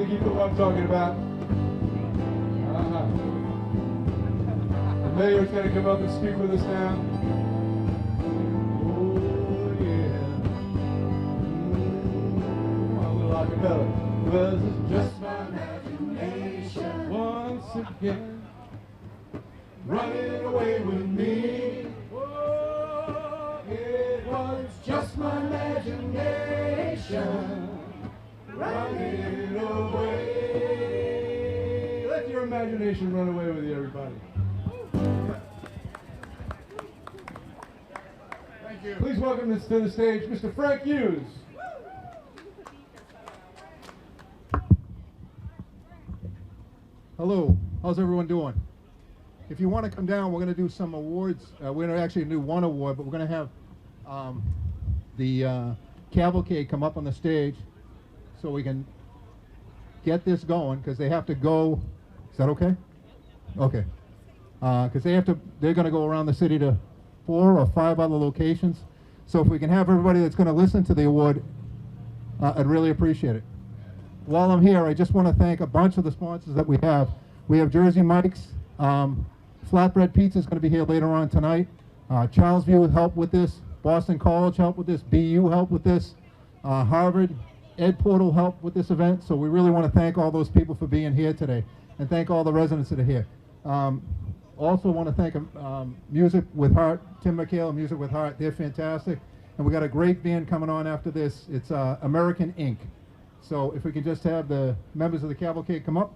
think you know what I'm talking about. The mayor's going to come up and speak with us now. Oh, yeah. A little acapella. Was it just my imagination once again running away with me? Oh, it was just my imagination running away. Let your imagination run away with you, everybody. Thank you. Please welcome to the stage Mr. Frank Hughes. Hello, how's everyone doing? If you want to come down, we're going to do some awards. We're going to actually do one award, but we're going to have the cavalcade come up on the stage so we can get this going, because they have to go. Is that okay? Okay. Because they're going to go around the city to 4 or 5 other locations. So if we can have everybody that's going to listen to the award, I'd really appreciate it. While I'm here, I just want to thank a bunch of the sponsors that we have. We have Jersey Mike's. Flatbread Pizza is going to be here later on tonight. Charlesview helped with this. Boston College helped with this. BU helped with this. Harvard, Ed Portal helped with this event. So we really want to thank all those people for being here today, and thank all the residents that are here. Also want to thank Music with Heart, Tim McHale, Music with Heart. They're fantastic. And we got a great band coming on after this. It's American Inc. So if we could just have the members of the cavalcade come up.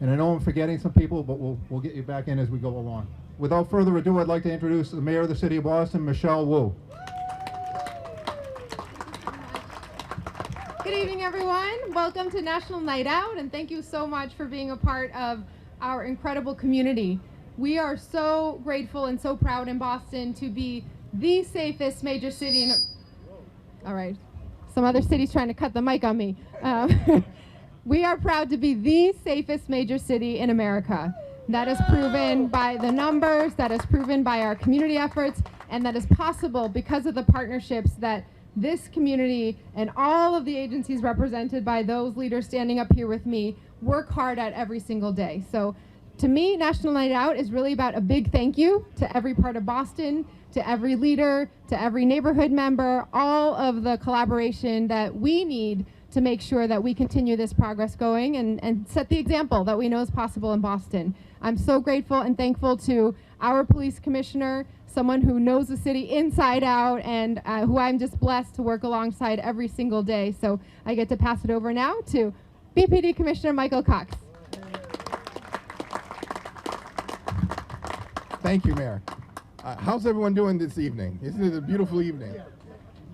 And I know I'm forgetting some people, but we'll get you back in as we go along. Without further ado, I'd like to introduce the Mayor of the City of Boston, Michelle Wu. Good evening, everyone. Welcome to National Night Out, and thank you so much for being a part of our incredible community. We are so grateful and so proud in Boston to be the safest major city in... All right. Some other city's trying to cut the mic on me. We are proud to be the safest major city in America. That is proven by the numbers, that is proven by our community efforts, and that is possible because of the partnerships that this community and all of the agencies represented by those leaders standing up here with me work hard at every single day. So to me, National Night Out is really about a big thank you to every part of Boston, to every leader, to every neighborhood member, all of the collaboration that we need to make sure that we continue this progress going and set the example that we know is possible in Boston. I'm so grateful and thankful to our police commissioner, someone who knows the city inside out, and who I'm just blessed to work alongside every single day. So I get to pass it over now to BPD Commissioner Michael Cox. Thank you, Mayor. How's everyone doing this evening? Isn't it a beautiful evening?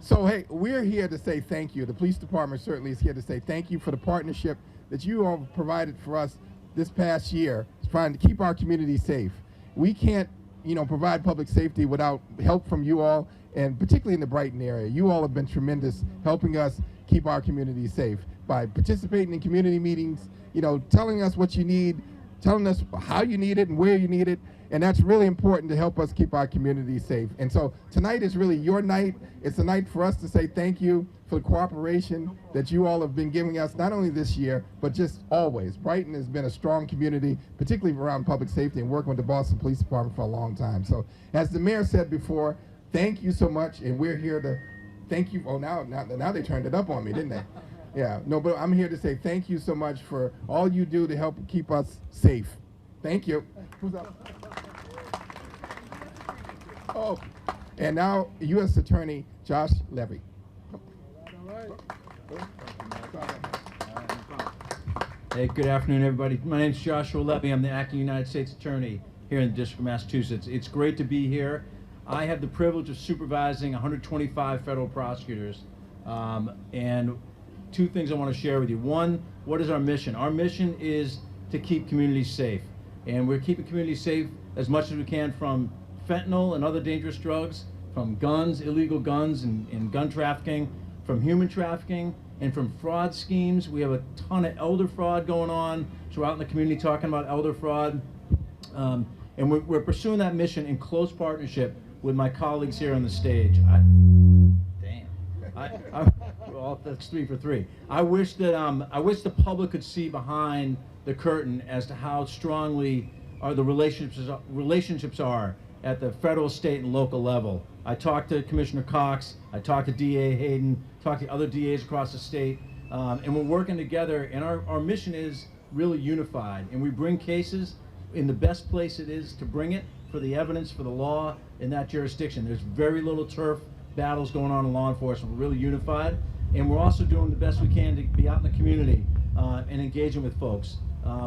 So, hey, we're here to say thank you. The police department certainly is here to say thank you for the partnership that you all provided for us this past year, trying to keep our community safe. We can't, provide public safety without help from you all, and particularly in the Brighton area. You all have been tremendous helping us keep our community safe by participating in community meetings, telling us what you need, telling us how you need it and where you need it. And that's really important to help us keep our community safe. And so tonight is really your night. It's a night for us to say thank you for the cooperation that you all have been giving us, not only this year, but just always. Brighton has been a strong community, particularly around public safety and working with the Boston Police Department for a long time. So as the mayor said before, thank you so much. And we're here to thank you. Oh, now they turned it up on me, didn't they? Yeah, no, but I'm here to say thank you so much for all you do to help keep us safe. Thank you. Who's up? Oh, and now U.S. Attorney Josh Levy. Hey, good afternoon, everybody. My name is Joshua Levy. I'm the acting United States Attorney here in the District of Massachusetts. It's great to be here. I have the privilege of supervising 125 federal prosecutors, and two things I want to share with you. One, what is our mission? Our mission is to keep communities safe, and we're keeping communities safe as much as we can from fentanyl and other dangerous drugs, from guns, illegal guns and gun trafficking, from human trafficking, and from fraud schemes. We have a ton of elder fraud going on. So we're out in the community talking about elder fraud. And we're pursuing that mission in close partnership with my colleagues here on the stage. that's 3 for 3. I wish the public could see behind the curtain as to how strongly the relationships are at the federal, state, and local level. I talked to Commissioner Cox, I talked to DA Hayden, talked to other DAs across the state, and we're working together, and our mission is really unified, and we bring cases in the best place it is to bring it, for the evidence, for the law in that jurisdiction. There's very little turf battles going on in law enforcement. We're really unified, and we're also doing the best we can to be out in the community and engaging with folks.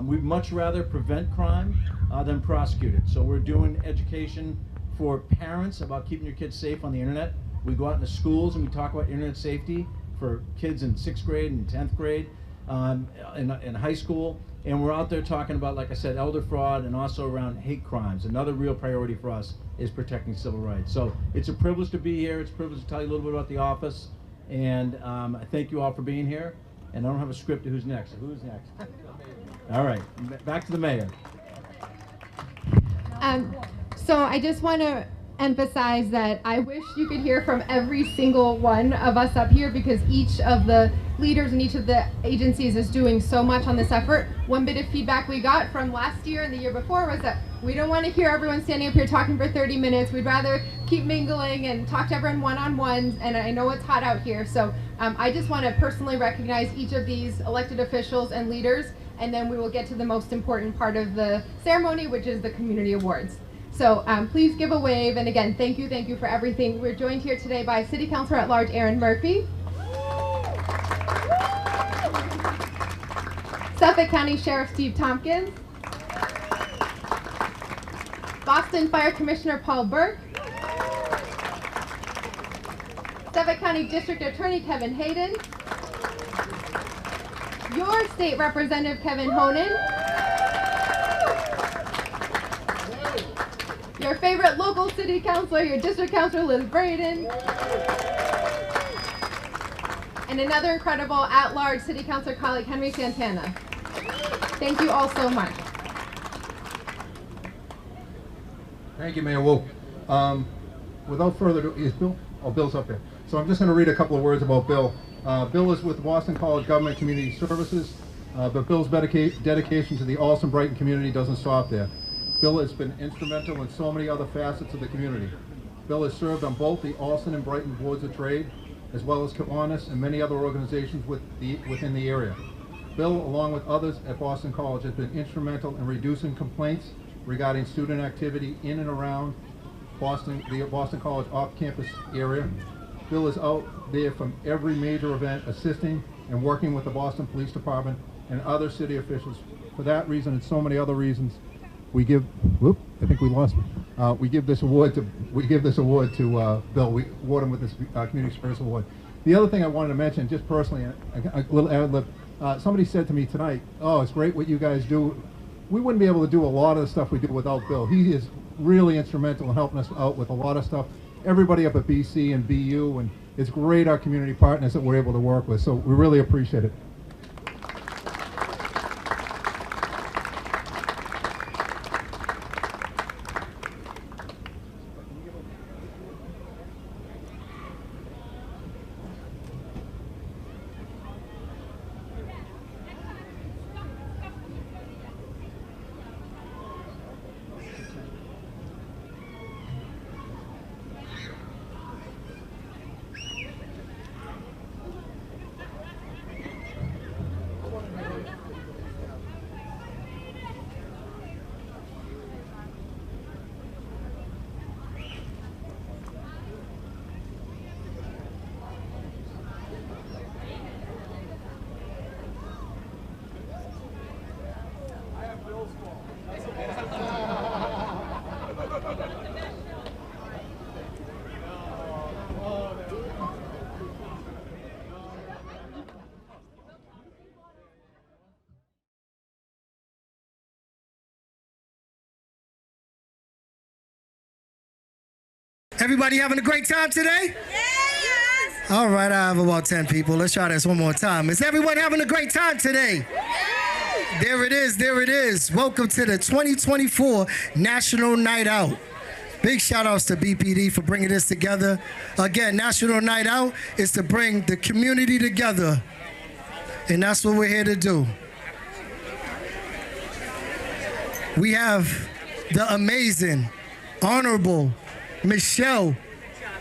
We'd much rather prevent crime than prosecute it. So we're doing education for parents about keeping your kids safe on the internet. We go out into schools and we talk about internet safety for kids in 6th grade and 10th grade, in high school. And we're out there talking about, like I said, elder fraud and also around hate crimes. Another real priority for us is protecting civil rights. So it's a privilege to be here. It's a privilege to tell you a little bit about the office. And I thank you all for being here. And I don't have a script to who's next. So who's next? All right, back to the mayor. So I just want to emphasize that I wish you could hear from every single one of us up here, because each of the leaders and each of the agencies is doing so much on this effort. One bit of feedback we got from last year and the year before was that we don't want to hear everyone standing up here talking for 30 minutes. We'd rather keep mingling and talk to everyone one-on-ones, and I know it's hot out here. So I just want to personally recognize each of these elected officials and leaders, and then we will get to the most important part of the ceremony, which is the community awards. So please give a wave, and again, thank you for everything. We're joined here today by City Councilor at Large Aaron Murphy, Suffolk County Sheriff Steve Tompkins, Boston Fire Commissioner Paul Burke, Suffolk County District Attorney Kevin Hayden, your State Representative Kevin Honan, your favorite local city councilor, your district councilor Liz Braden, and another incredible at-large city councilor colleague Henry Santana. Thank you all so much. Thank you, Mayor Wu. Without further ado, is Bill? Oh, Bill's up there. So I'm just going to read a couple of words about Bill. Bill is with Boston College Government Community Services, but Bill's dedication to the Allston Brighton community doesn't stop there. Bill has been instrumental in so many other facets of the community. Bill has served on both the Allston and Brighton Boards of Trade, as well as Kiwanis and many other organizations within the area. Bill, along with others at Boston College, has been instrumental in reducing complaints regarding student activity in and around the Boston College off-campus area. Bill is out there from every major event, assisting and working with the Boston Police Department and other city officials. For that reason and so many other reasons, we give. Whoop! I think we lost me. We give this award to Bill. We award him with this Community Service Award. The other thing I wanted to mention, just personally, a little ad lib. Somebody said to me tonight, "Oh, it's great what you guys do. We wouldn't be able to do a lot of the stuff we do without Bill. He is really instrumental in helping us out with a lot of stuff. Everybody up at BC and BU, and it's great our community partners that we're able to work with. So we really appreciate it." Everybody having a great time today? Yes! All right, I have about 10 people. Let's try this one more time. Is everyone having a great time today? Yes! There it is. Welcome to the 2024 National Night Out. Big shout outs to BPD for bringing this together. Again, National Night Out is to bring the community together. And that's what we're here to do. We have the amazing, honorable Michelle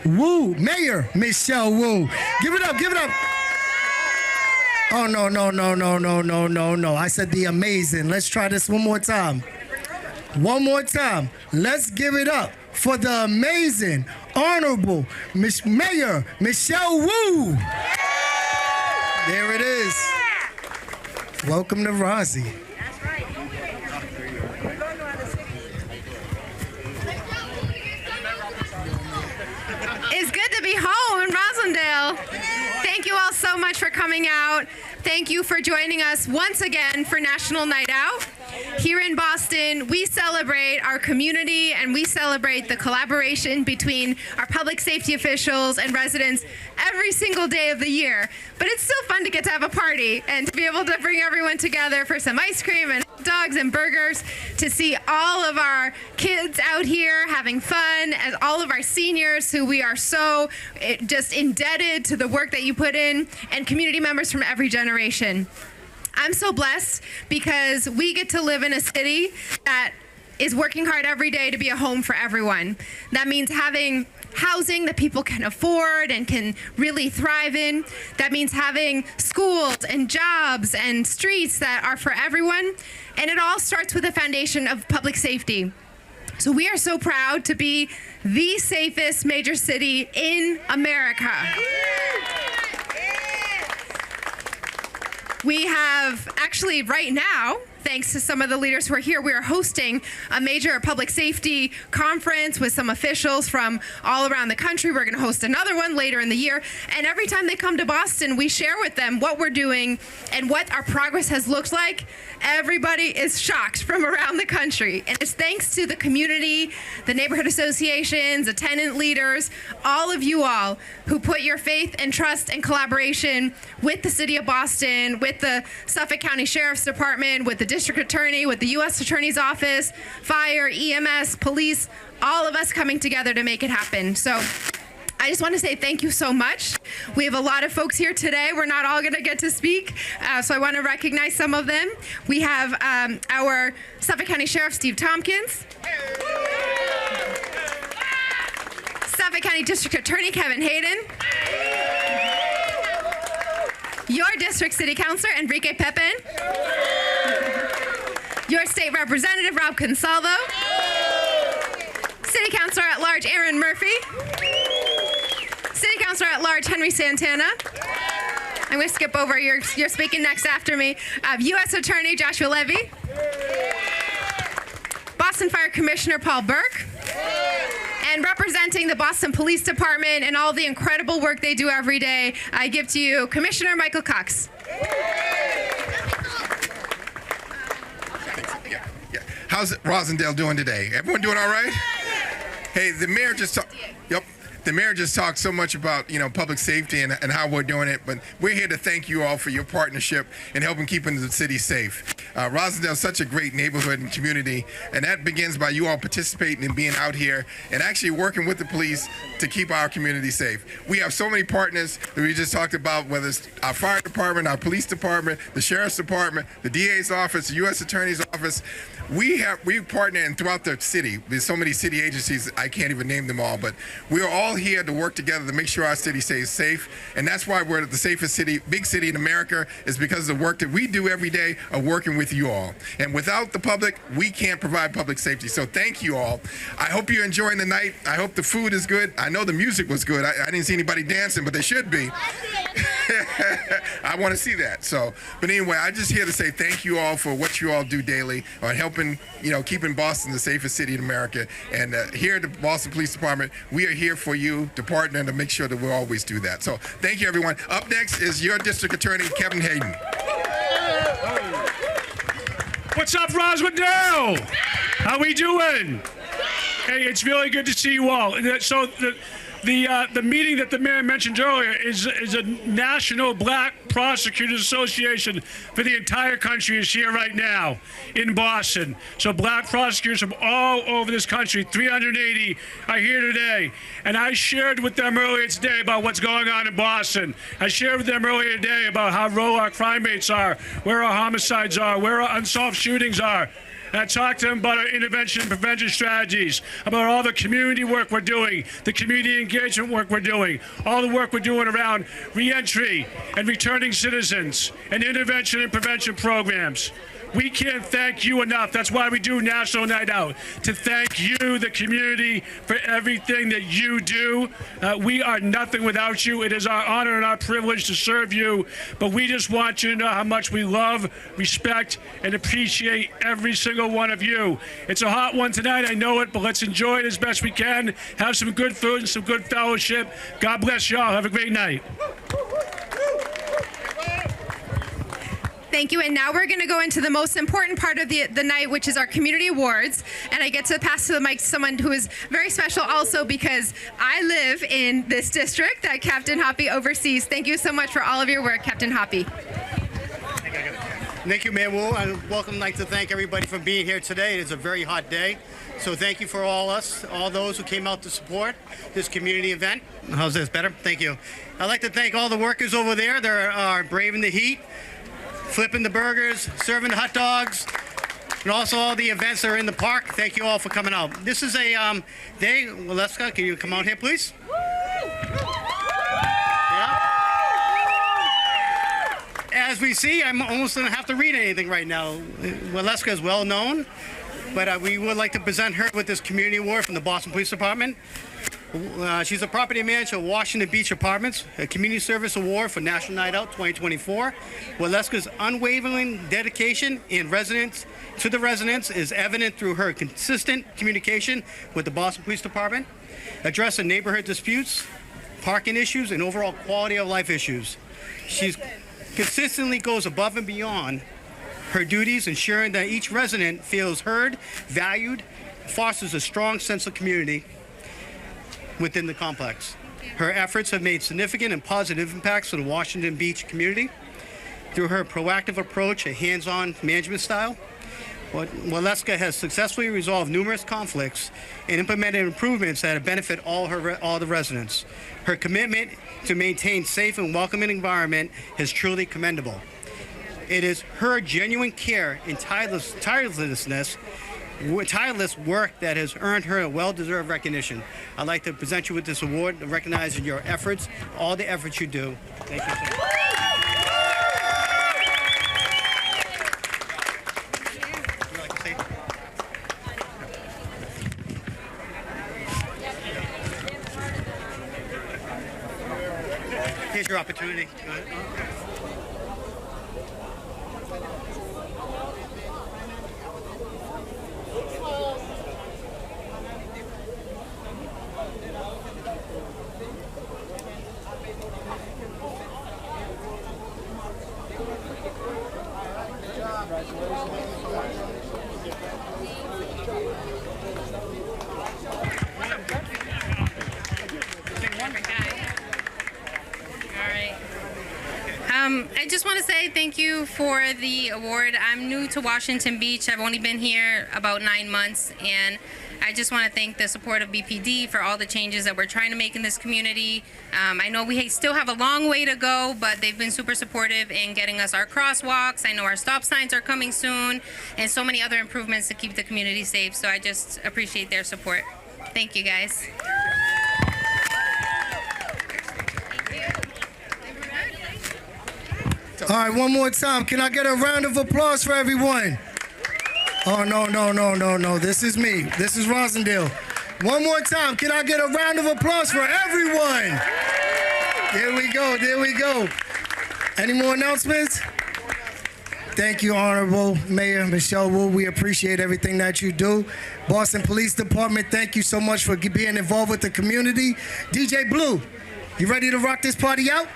Wu, Mayor Michelle Wu. Give it up, give it up. Oh, no. I said the amazing. Let's try this one more time. One more time. Let's give it up for the amazing, honorable Mayor Michelle Wu. There it is. Welcome to Rosie. It's good to be home in Roslindale. Thank you all so much for coming out. Thank you for joining us once again for National Night Out. Here in Boston, we celebrate our community and we celebrate the collaboration between our public safety officials and residents every single day of the year. But it's still fun to get to have a party and to be able to bring everyone together for some ice cream and hot dogs and burgers, to see all of our kids out here having fun, and all of our seniors who we are so just indebted to the work that you put in, and community members from every generation. I'm so blessed because we get to live in a city that is working hard every day to be a home for everyone. That means having housing that people can afford and can really thrive in. That means having schools and jobs and streets that are for everyone. And it all starts with a foundation of public safety. So we are so proud to be the safest major city in America. We have actually right now, thanks to some of the leaders who are here, we are hosting a major public safety conference with some officials from all around the country. We're going to host another one later in the year. And every time they come to Boston, we share with them what we're doing and what our progress has looked like. Everybody is shocked from around the country. And it's thanks to the community, the neighborhood associations, the tenant leaders, all of you all who put your faith and trust and collaboration with the city of Boston, with the Suffolk County Sheriff's Department, with the district attorney, with the U.S. Attorney's Office, fire, EMS, police, all of us coming together to make it happen. So I just want to say thank you so much. We have a lot of folks here today. We're not all going to get to speak, so I want to recognize some of them. We have our Suffolk County Sheriff, Steve Tompkins. Suffolk County District Attorney, Kevin Hayden. Your District City Councilor, Enrique Pepin. Your State Representative, Rob Consalvo. City Councilor at Large, Aaron Murphy. City Councilor at Large, Henry Santana. I'm going to skip over, you're speaking next after me. U.S. Attorney, Joshua Levy. Boston Fire Commissioner, Paul Burke. And representing the Boston Police Department and all the incredible work they do every day, I give to you Commissioner Michael Cox. How's Roslindale doing today? Everyone doing all right? Hey, the mayor just talked. Yep. The mayor just talked so much about, public safety and how we're doing it, but we're here to thank you all for your partnership in helping keeping the city safe. Roslindale is such a great neighborhood and community, and that begins by you all participating and being out here and actually working with the police to keep our community safe. We have so many partners that we just talked about, whether it's our fire department, our police department, the sheriff's department, the DA's office, the U.S. Attorney's office. We partner in throughout the city. There's so many city agencies, I can't even name them all, but we're all here to work together to make sure our city stays safe. And that's why we're the safest city, big city in America, is because of the work that we do every day of working with you all. And without the public, we can't provide public safety. So thank you all. I hope you're enjoying the night. I hope the food is good. I know the music was good. I didn't see anybody dancing, but they should be. I want to see that. But anyway, I'm just here to say thank you all for what you all do daily on helping, keeping Boston the safest city in America. And here at the Boston Police Department, we are here for you to partner and to make sure that we always do that. So thank you, everyone. Up next is your District Attorney, Kevin Hayden. What's up, Roslindale? How we doing? Hey, it's really good to see you all. So The meeting that the mayor mentioned earlier is a National Black Prosecutors Association for the entire country is here right now in Boston. So black prosecutors from all over this country, 380, are here today. And I shared with them earlier today about what's going on in Boston. I shared with them earlier today about how low our crime rates are, where our homicides are, where our unsolved shootings are. And I talked to them about our intervention and prevention strategies, about all the community work we're doing, the community engagement work we're doing, all the work we're doing around reentry and returning citizens and intervention and prevention programs. We can't thank you enough. That's why we do National Night Out, to thank you, the community, for everything that you do. We are nothing without you. It is our honor and our privilege to serve you, but we just want you to know how much we love, respect, and appreciate every single one of you. It's a hot one tonight, I know it, but let's enjoy it as best we can. Have some good food and some good fellowship. God bless y'all. Have a great night. Thank you. And now we're going to go into the most important part of the night, which is our community awards. And I get to pass the mic to someone who is very special also because I live in this district that Captain Hoppy oversees. Thank you so much for all of your work, Captain Hoppy. Thank you, Mayor Wu. I'd like to thank everybody for being here today. It is a very hot day. So thank you for all those who came out to support this community event. How's this, better? Thank you. I'd like to thank all the workers over there that are braving the heat, flipping the burgers, serving the hot dogs, and also all the events that are in the park. Thank you all for coming out. This is a day. Waleska, can you come out here, please? Yeah. As we see, I'm almost going to have to read anything right now. Waleska is well known, but we would like to present her with this community award from the Boston Police Department. She's a property manager of Washington Beach Apartments, a community service award for National Night Out 2024. Waleska's unwavering dedication and to the residents is evident through her consistent communication with the Boston Police Department, addressing neighborhood disputes, parking issues, and overall quality of life issues. She consistently goes above and beyond her duties, ensuring that each resident feels heard, valued, fosters a strong sense of community within the complex. Her efforts have made significant and positive impacts on the Washington Beach community. Through her proactive approach and hands-on management style, Waleska has successfully resolved numerous conflicts and implemented improvements that have benefited all the residents. Her commitment to maintain safe and welcoming environment is truly commendable. It is her genuine care and tireless work that has earned her a well-deserved recognition. I'd like to present you with this award, recognizing your efforts, all the efforts you do. Thank you so much. Would you like to say? Here's your opportunity. Go ahead. I just want to say thank you for the award. I'm new to Washington Beach. I've only been here about 9 months, and I just want to thank the support of BPD for all the changes that we're trying to make in this community. I know we still have a long way to go, but they've been super supportive in getting us our crosswalks. I know our stop signs are coming soon, and so many other improvements to keep the community safe. So I just appreciate their support. Thank you, guys. All right, one more time. Can I get a round of applause for everyone? Oh, no. This is me. This is Roslindale. One more time. Can I get a round of applause for everyone? There we go. Any more announcements? Thank you, Honorable Mayor Michelle Wu. We appreciate everything that you do. Boston Police Department, thank you so much for being involved with the community. DJ Blue, you ready to rock this party out?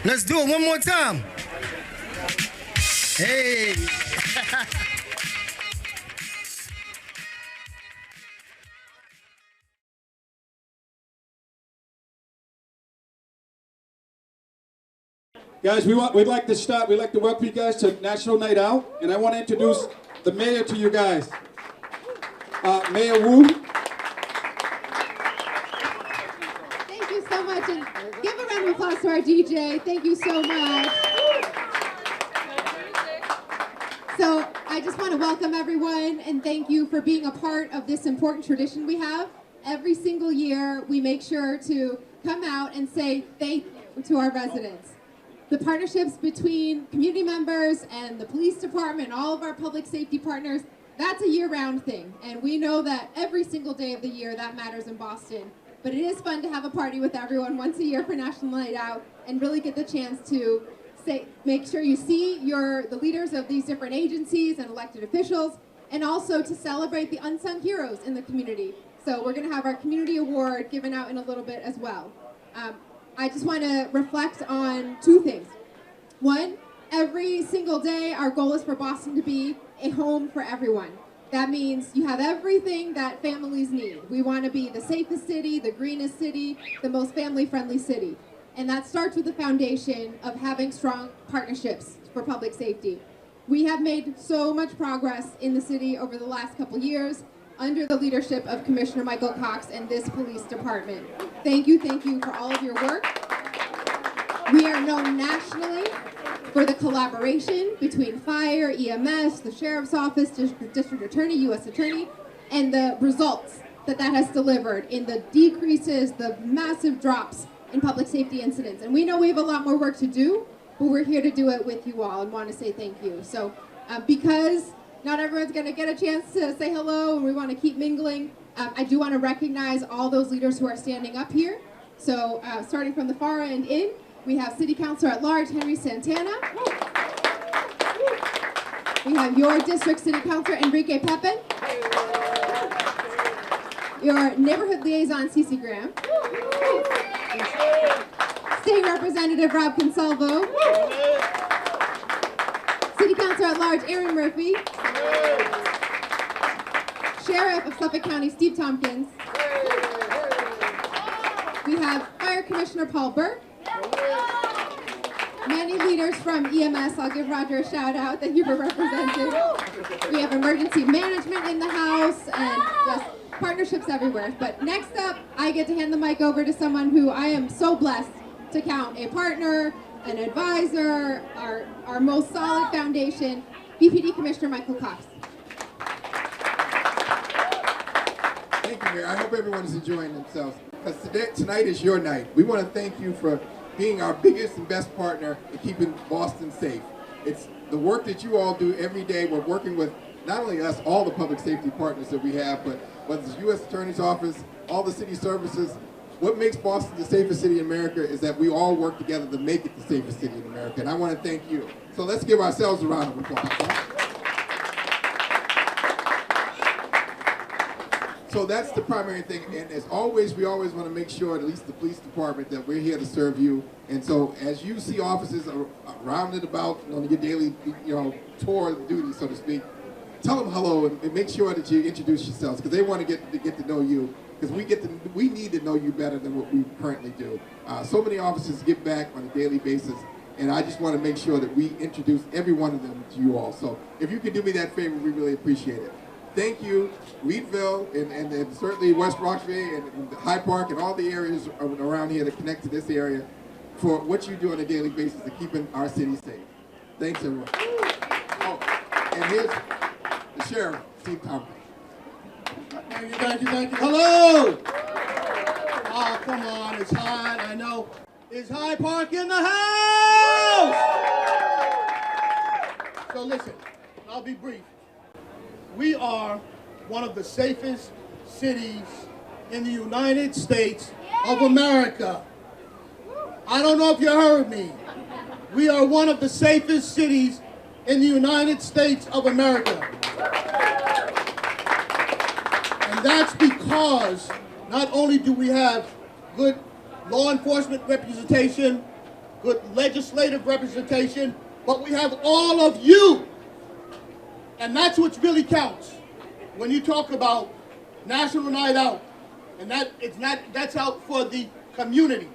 Let's do it one more time. Hey. Guys, we'd like to start. We'd like to welcome you guys to National Night Out, and I want to introduce the mayor to you guys. Mayor Wu. Thank you so much, and give a round of applause to our DJ. Thank you so much. So I just want to welcome everyone and thank you for being a part of this important tradition we have. Every single year, we make sure to come out and say thank you to our residents. The partnerships between community members and the police department, all of our public safety partners, that's a year-round thing. And we know that every single day of the year that matters in Boston. But it is fun to have a party with everyone once a year for National Night Out and really get the chance to make sure you see the leaders of these different agencies and elected officials, and also to celebrate the unsung heroes in the community. So we're going to have our community award given out in a little bit as well. I just want to reflect on two things. One, every single day our goal is for Boston to be a home for everyone. That means you have everything that families need. We want to be the safest city, the greenest city, the most family-friendly city. And that starts with the foundation of having strong partnerships for public safety. We have made so much progress in the city over the last couple years under the leadership of Commissioner Michael Cox and this police department. Thank you for all of your work. We are known nationally for the collaboration between fire, EMS, the sheriff's office, district attorney, U.S. attorney, and the results that has delivered in the decreases, the massive drops in public safety incidents. And we know we have a lot more work to do, but we're here to do it with you all and want to say thank you. So because not everyone's going to get a chance to say hello and we want to keep mingling, I do want to recognize all those leaders who are standing up here. So starting from the far end in, we have City Councilor at Large, Henry Santana. We have your district City Councilor, Enrique Pepin. Your neighborhood liaison, Cece Graham. State Representative Rob Consalvo. City Councilor at Large, Aaron Murphy. Sheriff of Suffolk County, Steve Tompkins. We have Fire Commissioner Paul Burke. Many leaders from EMS. I'll give Roger a shout out. Thank you for representing. We have emergency management in the house and just partnerships everywhere. But next up, I get to hand the mic over to someone who I am so blessed to count a partner, an advisor, our most solid foundation, BPD Commissioner Michael Cox. Thank you, Mayor. I hope everyone is enjoying themselves, because tonight is your night. We want to thank you for being our biggest and best partner in keeping Boston safe. It's the work that you all do every day. We're working with not only us, all the public safety partners that we have, but whether it's the U.S. Attorney's Office, all the city services. What makes Boston the safest city in America is that we all work together to make it the safest city in America, and I want to thank you. So let's give ourselves a round of applause. Right? So that's the primary thing, and as always, we always want to make sure, at least the police department, that we're here to serve you. And so as you see officers around and about on your daily, tour of duty, so to speak, tell them hello and make sure that you introduce yourselves, because they want to get to know you, because we need to know you better than what we currently do. So many officers give back on a daily basis, and I just want to make sure that we introduce every one of them to you all. So if you could do me that favor, we really appreciate it. Thank you, Wheatville, and certainly West Roxbury and Hyde Park and all the areas around here that connect to this area for what you do on a daily basis to keeping our city safe. Thanks, everyone. Oh, and here's the Sheriff, Steve Tompkins. Thank you. Hello! Oh, come on, it's Hyde, I know. Is Hyde Park in the house? So listen, I'll be brief. We are one of the safest cities in the United States of America. I don't know if you heard me. We are one of the safest cities in the United States of America. And that's because not only do we have good law enforcement representation, good legislative representation, but we have all of you. And that's what really counts when you talk about National Night Out. And that's out for the community.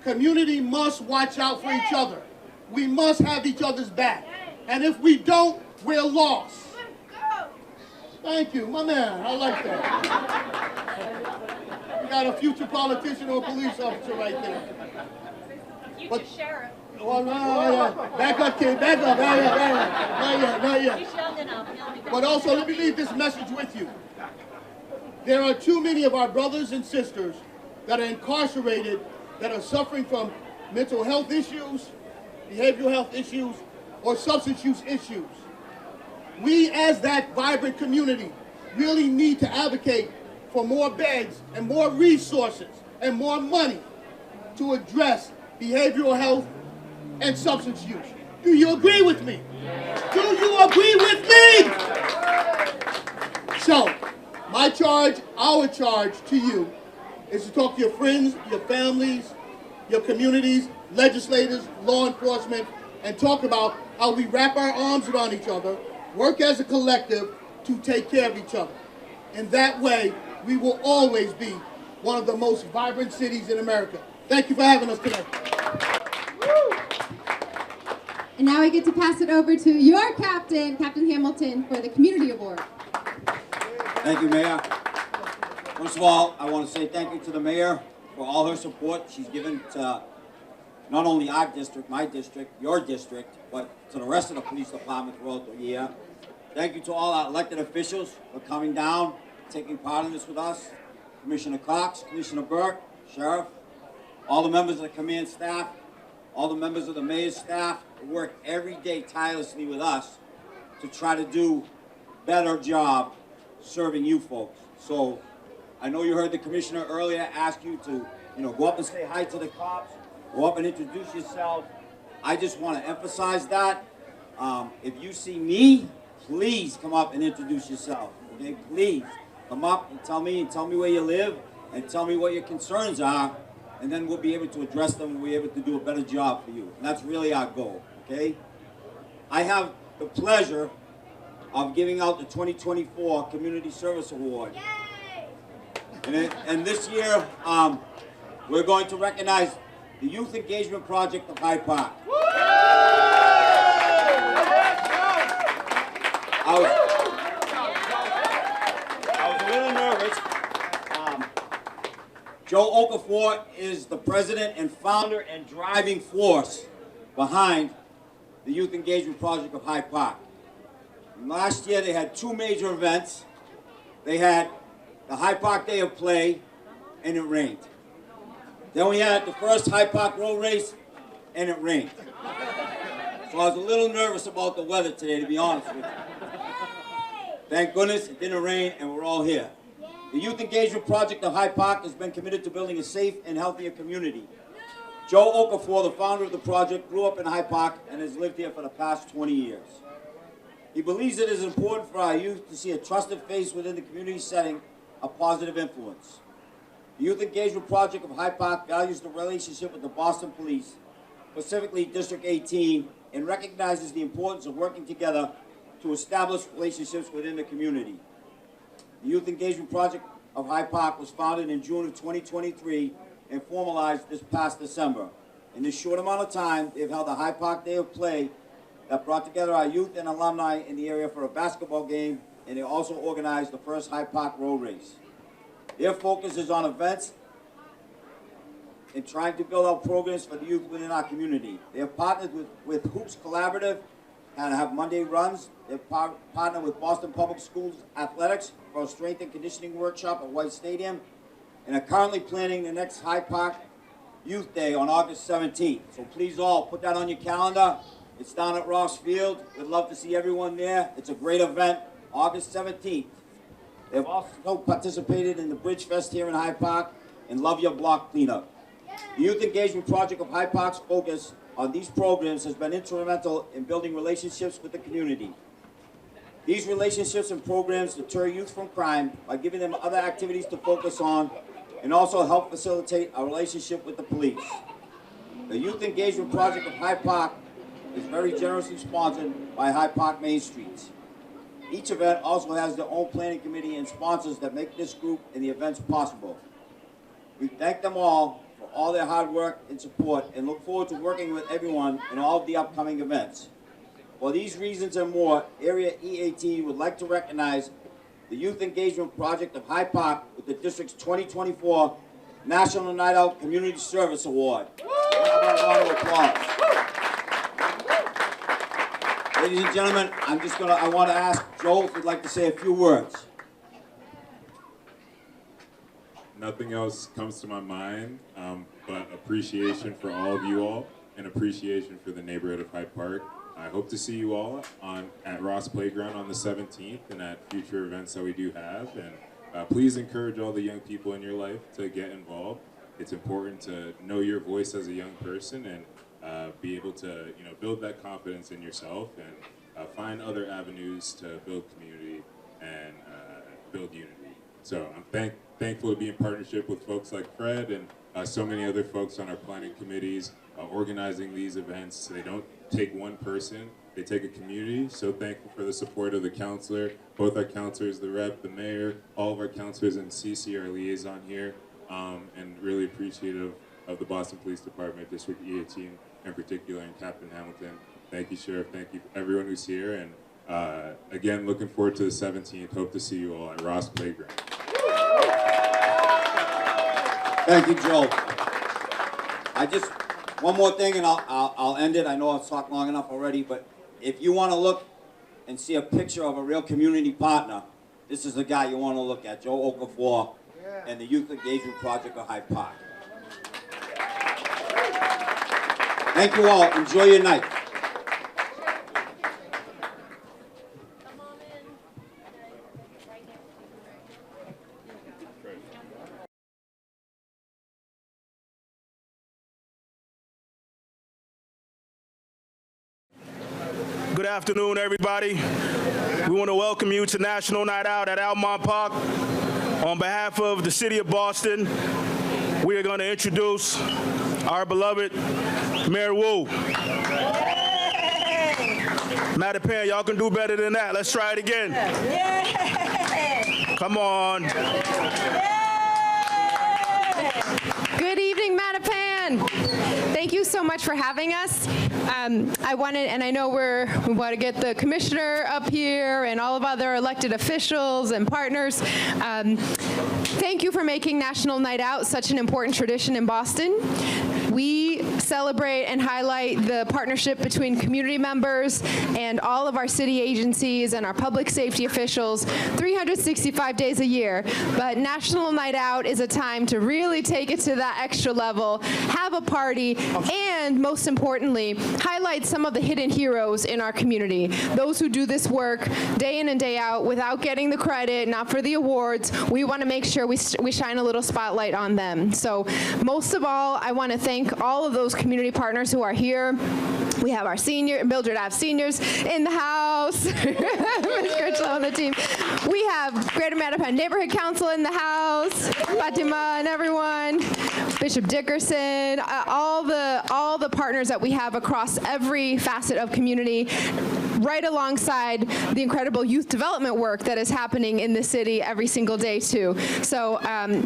community must watch out for each other. We must have each other's back. And if we don't, we're lost. Thank you, my man. I like that. We got a future politician or police officer right there. Future sheriff. Well, no. Back up, kid. Back up. Not yet. He's young enough. But also, let me leave this message with you. There are too many of our brothers and sisters that are incarcerated, that are suffering from mental health issues, behavioral health issues, or substance use issues. We, as that vibrant community, really need to advocate for more beds and more resources and more money to address behavioral health and substance use. Do you agree with me? Do you agree with me? So, my charge, our charge to you is to talk to your friends, your families, your communities, legislators, law enforcement, and talk about how we wrap our arms around each other, work as a collective to take care of each other. In that way, we will always be one of the most vibrant cities in America. Thank you for having us today. And now I get to pass it over to your captain, Captain Hamilton, for the Community Award. Thank you, Mayor. First of all, I want to say thank you to the Mayor for all her support she's given to not only our district, my district, your district, but to the rest of the police department throughout the year. Thank you to all our elected officials for coming down, taking part in this with us. Commissioner Cox, Commissioner Burke, Sheriff, all the members of the command staff, all the members of the Mayor's staff who work every day tirelessly with us to try to do a better job serving you folks. So I know you heard the Commissioner earlier ask you to, go up and say hi to the cops, go up and introduce yourself. I just want to emphasize that. If you see me, please come up and introduce yourself. Okay, please come up and tell me where you live and tell me what your concerns are, and then we'll be able to address them and we'll be able to do a better job for you. And that's really our goal, okay? I have the pleasure of giving out the 2024 Community Service Award. And this year, we're going to recognize the Youth Engagement Project of Hyde Park. I was a little nervous. Joe Okafor is the president and founder and driving force behind the Youth Engagement Project of Hyde Park. And last year they had two major events. They had the Hyde Park Day of Play, and it rained. Then we had the first Hyde Park Road Race, and it rained. So I was a little nervous about the weather today, to be honest with you. Thank goodness it didn't rain, and we're all here. The Youth Engagement Project of Hyde Park has been committed to building a safe and healthier community. Joe Okafor, the founder of the project, grew up in Hyde Park and has lived here for the past 20 years. He believes it is important for our youth to see a trusted face within the community setting, a positive influence. The Youth Engagement Project of Hyde Park values the relationship with the Boston Police, specifically District 18, and recognizes the importance of working together to establish relationships within the community. The Youth Engagement Project of Hyde Park was founded in June of 2023 and formalized this past December. In this short amount of time, they've held a Hyde Park Day of Play that brought together our youth and alumni in the area for a basketball game, and they also organized the first Hyde Park Road Race. Their focus is on events and trying to build out programs for the youth within our community. They have partnered with Hoops Collaborative and have Monday runs. They've partnered with Boston Public Schools Athletics for a strength and conditioning workshop at White Stadium, and are currently planning the next Hyde Park Youth Day on August 17th. So please all put that on your calendar. It's down at Ross Field. We'd love to see everyone there. It's a great event, August 17th. They've also participated in the Bridge Fest here in Hyde Park and Love Your Block Cleanup. The Youth Engagement Project of Hyde Park's focus on these programs has been instrumental in building relationships with the community. These relationships and programs deter youth from crime by giving them other activities to focus on and also help facilitate a relationship with the police. The Youth Engagement Project of Hyde Park is very generously sponsored by Hyde Park Main Streets. Each event also has their own planning committee and sponsors that make this group and the events possible. We thank them all for for all their hard work and support and look forward to working with everyone in all of the upcoming events. For these reasons and more, Area EAT would like to recognize the Youth Engagement Project of Hyde Park with the District's 2024 National Night Out Community Service Award. How about a round of applause? Ladies and gentlemen, I want to ask Joel if he'd like to say a few words. Nothing else comes to my mind but appreciation for all of you all and appreciation for the neighborhood of Hyde Park. I hope to see you all at Ross Playground on the 17th and at future events that we do have. And please encourage all the young people in your life to get involved. It's important to know your voice as a young person and be able to build that confidence in yourself and find other avenues to build community and build unity. So I'm thankful to be in partnership with folks like Fred and so many other folks on our planning committees organizing these events. They don't take one person, they take a community. So thankful for the support of the counselor, both our counselors, the rep, the mayor, all of our counselors, and CC, our liaison here, and really appreciative of the Boston Police Department, District EA team in particular, and Captain Hamilton. Thank you, Sheriff. Thank you everyone who's here. And again, looking forward to the 17th. Hope to see you all at Ross Playground. Thank you, Joel. One more thing and I'll end it. I know I've talked long enough already, but if you want to look and see a picture of a real community partner, this is the guy you want to look at, Joe Okafor and the Youth Engagement Project of Hyde Park. Thank you all. Enjoy your night. Good afternoon, everybody. We want to welcome you to National Night Out at Almont Park. On behalf of the City of Boston, we are going to introduce our beloved Mayor Wu. Mattapan, y'all can do better than that. Let's try it again. Come on. Good evening, Mattapan. Thank you so much for having us. I wanted, and I know we want to get the commissioner up here and all of other elected officials and partners. Thank you for making National Night Out such an important tradition in Boston. We celebrate and highlight the partnership between community members and all of our city agencies and our public safety officials 365 days a year. But National Night Out is a time to really take it to that extra level, have a party, and most importantly, highlight some of the hidden heroes in our community. Those who do this work day in and day out without getting the credit, not for the awards. We want to make sure we shine a little spotlight on them. So most of all, I want to thank all of those community partners who are here. We have our Mildred Ave seniors in the house. Ms. Critchlow on the team. We have Greater Mattapan Neighborhood Council in the house. Fatima and everyone. Bishop Dickerson. All the partners that we have across every facet of community, right alongside the incredible youth development work that is happening in the city every single day too. So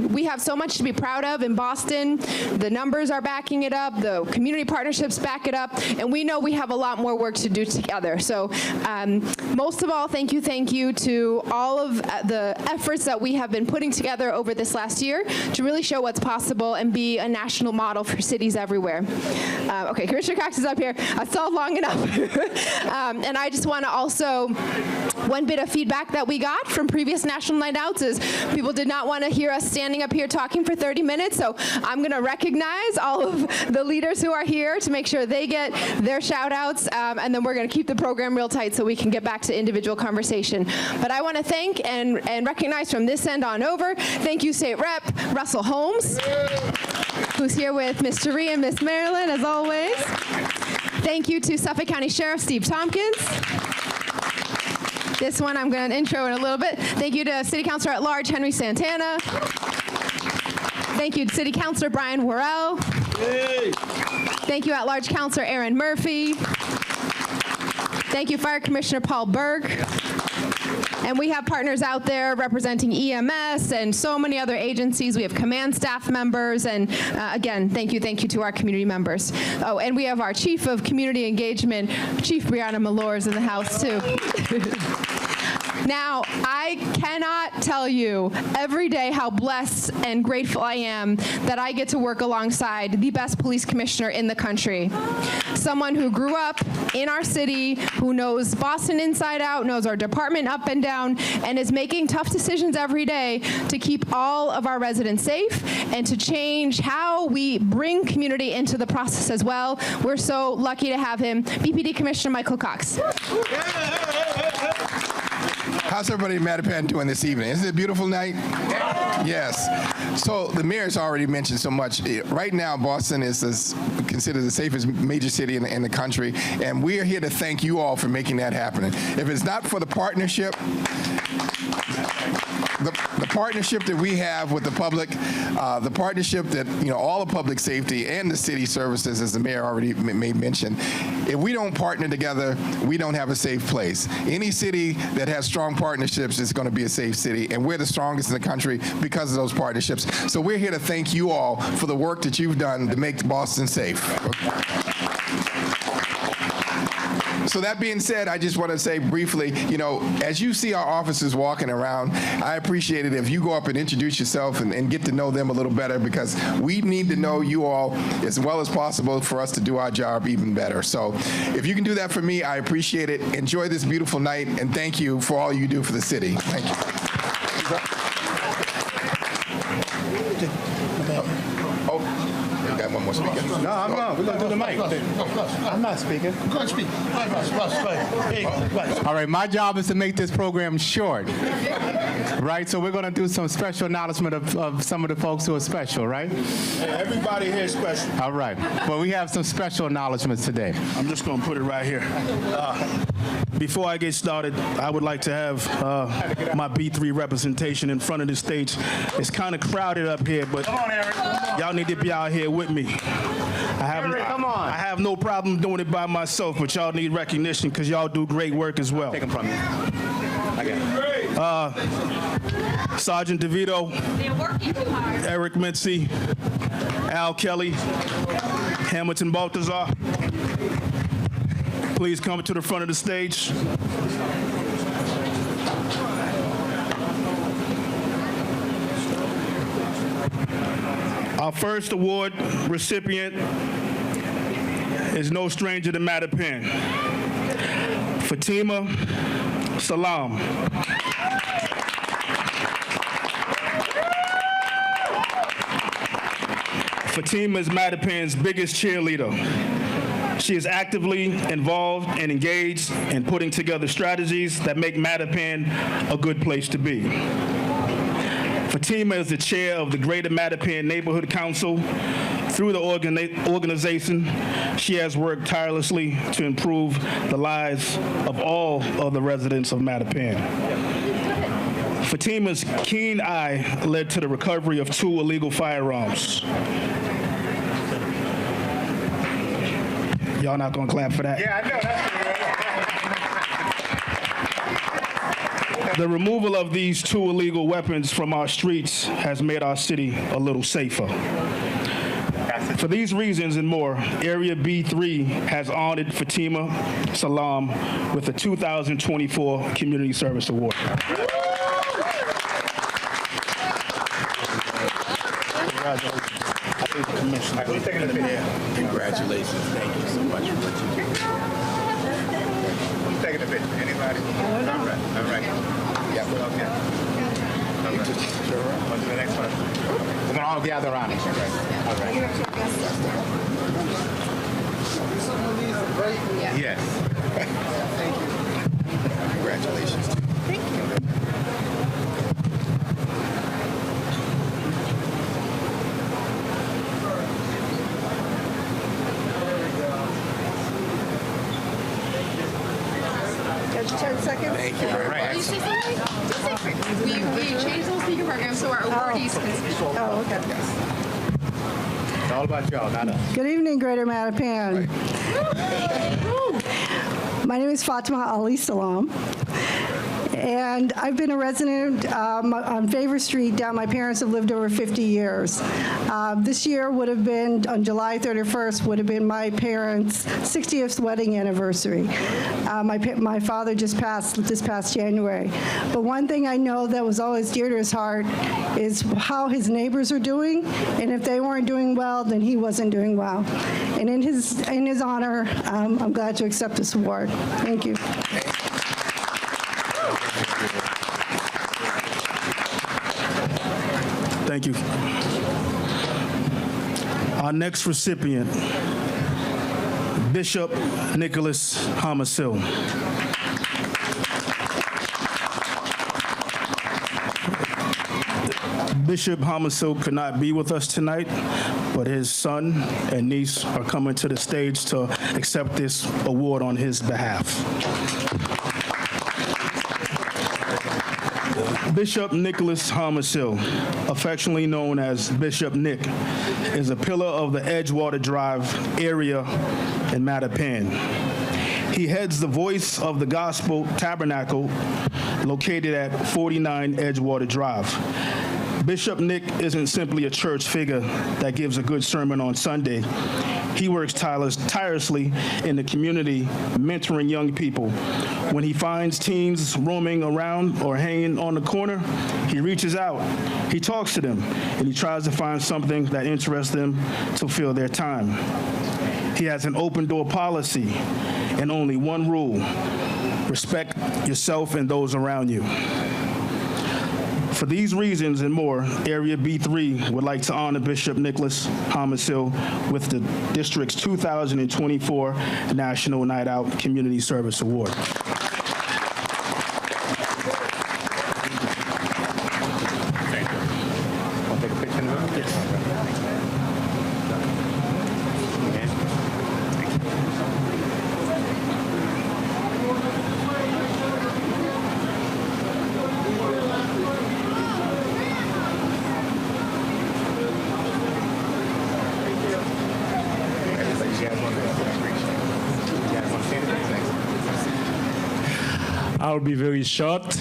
we have so much to be proud of in Boston. The numbers are backing it up, the community partnerships back it up, and we know we have a lot more work to do together. So most of all, thank you to all of the efforts that we have been putting together over this last year to really show what's possible and be a national model for cities everywhere. Okay, Commissioner Cox is up here. I stalled long enough. And I just want to also, one bit of feedback that we got from previous National Night Outs is people did not want to hear us standing up here talking for 30 minutes, so I'm going to recognize all of the leaders who are here to make sure they get their shout outs, and then we're going to keep the program real tight so we can get back to individual conversation. But I want to thank and recognize from this end on over, thank you State Rep Russell Holmes, who's here with Ms. Cherie and Ms. Marilyn as always. Thank you to Suffolk County Sheriff Steve Tompkins. This one I'm going to intro in a little bit. Thank you to City Councilor at Large Henry Santana. Thank you to City Councilor Brian Worrell. Hey. Thank you at-large Councilor Aaron Murphy. Thank you Fire Commissioner Paul Berg. And we have partners out there representing EMS and so many other agencies. We have command staff members, and again, thank you to our community members. Oh, and we have our Chief of Community Engagement, Chief Brianna Malores, in the house too. Now, I cannot tell you every day how blessed and grateful I am that I get to work alongside the best police commissioner in the country. Someone who grew up in our city, who knows Boston inside out, knows our department up and down, and is making tough decisions every day to keep all of our residents safe and to change how we bring community into the process as well. We're so lucky to have him, BPD Commissioner Michael Cox. How's everybody in Mattapan doing this evening? Isn't it a beautiful night? Yes. So the mayor's already mentioned so much. Right now, Boston is considered the safest major city in the country, and we are here to thank you all for making that happen. If it's not for the partnership, the partnership that we have with the public, the partnership that, all the public safety and the city services, as the mayor already made mention, if we don't partner together, we don't have a safe place. Any city that has strong partnerships is going to be a safe city, and we're the strongest in the country because of those partnerships. So we're here to thank you all for the work that you've done to make Boston safe. So that being said, I just want to say briefly, as you see our officers walking around, I appreciate it if you go up and introduce yourself and get to know them a little better, because we need to know you all as well as possible for us to do our job even better. So if you can do that for me, I appreciate it. Enjoy this beautiful night, and thank you for all you do for the city. Thank you. We got one more speaker. No, I'm not. We're going to do the mic. I'm not speaking. Go ahead, speak. All right, my job is to make this program short. Right? So we're going to do some special acknowledgement of some of the folks who are special, right? Hey, everybody here is special. All right. Well, we have some special acknowledgments today. I'm just going to put it right here. Before I get started, I would like to have my B3 representation in front of the stage. It's kind of crowded up here, but y'all need to be out here with me. I have no problem doing it by myself, but y'all need recognition because y'all do great work as well. Take them from me. I got it. Sergeant DeVito, Eric Mitzi, Al Kelly, Hamilton Baltazar. Please come to the front of the stage. Our first award recipient is no stranger to Mattapan. Fatima Salam. Fatima is Mattapan's biggest cheerleader. She is actively involved and engaged in putting together strategies that make Mattapan a good place to be. Fatima is the chair of the Greater Mattapan Neighborhood Council. Through the organization, she has worked tirelessly to improve the lives of all of the residents of Mattapan. Fatima's keen eye led to the recovery of 2 illegal firearms. Y'all not gonna clap for that? Yeah, I know. That's The removal of these 2 illegal weapons from our streets has made our city a little safer. For these reasons and more, Area B3 has honored Fatima Salam with the 2024 Community Service Award. Congratulations. Thank you so much for what you do. Who's taking the picture? Anybody? All right. Yeah. Okay. On to the next one. We're going to all gather around it. All right. Yes. Thank you. Congratulations. Thank you. Got your 10 seconds? Thank you very much. We changed the speaker program so our awardees can speak. Oh, okay. It's all about y'all, not us. Good evening, Greater Mattapan. My name is Fatima Ali Salam, And I've been a resident on Favor Street down. My parents have lived over 50 years. This year would have been, on July 31st, would have been my parents' 60th wedding anniversary. My father just passed this past January. But one thing I know that was always dear to his heart is how his neighbors are doing, and if they weren't doing well, then he wasn't doing well. And in his honor, I'm glad to accept this award. Thank you. Thank you. Our next recipient, Bishop Nicholas Homisil. Bishop Homisil could not be with us tonight, but his son and niece are coming to the stage to accept this award on his behalf. Bishop Nicholas Homisil, affectionately known as Bishop Nick, is a pillar of the Edgewater Drive area in Mattapan. He heads the Voice of the Gospel Tabernacle located at 49 Edgewater Drive. Bishop Nick isn't simply a church figure that gives a good sermon on Sunday. He works tirelessly in the community, mentoring young people. When he finds teens roaming around or hanging on the corner, he reaches out, he talks to them, and he tries to find something that interests them to fill their time. He has an open door policy and only one rule: respect yourself and those around you. For these reasons and more, Area B3 would like to honor Bishop Nicholas Homisil with the district's 2024 National Night Out Community Service Award. Thank you. Want to take a picture of it? Yes. I'll be very short.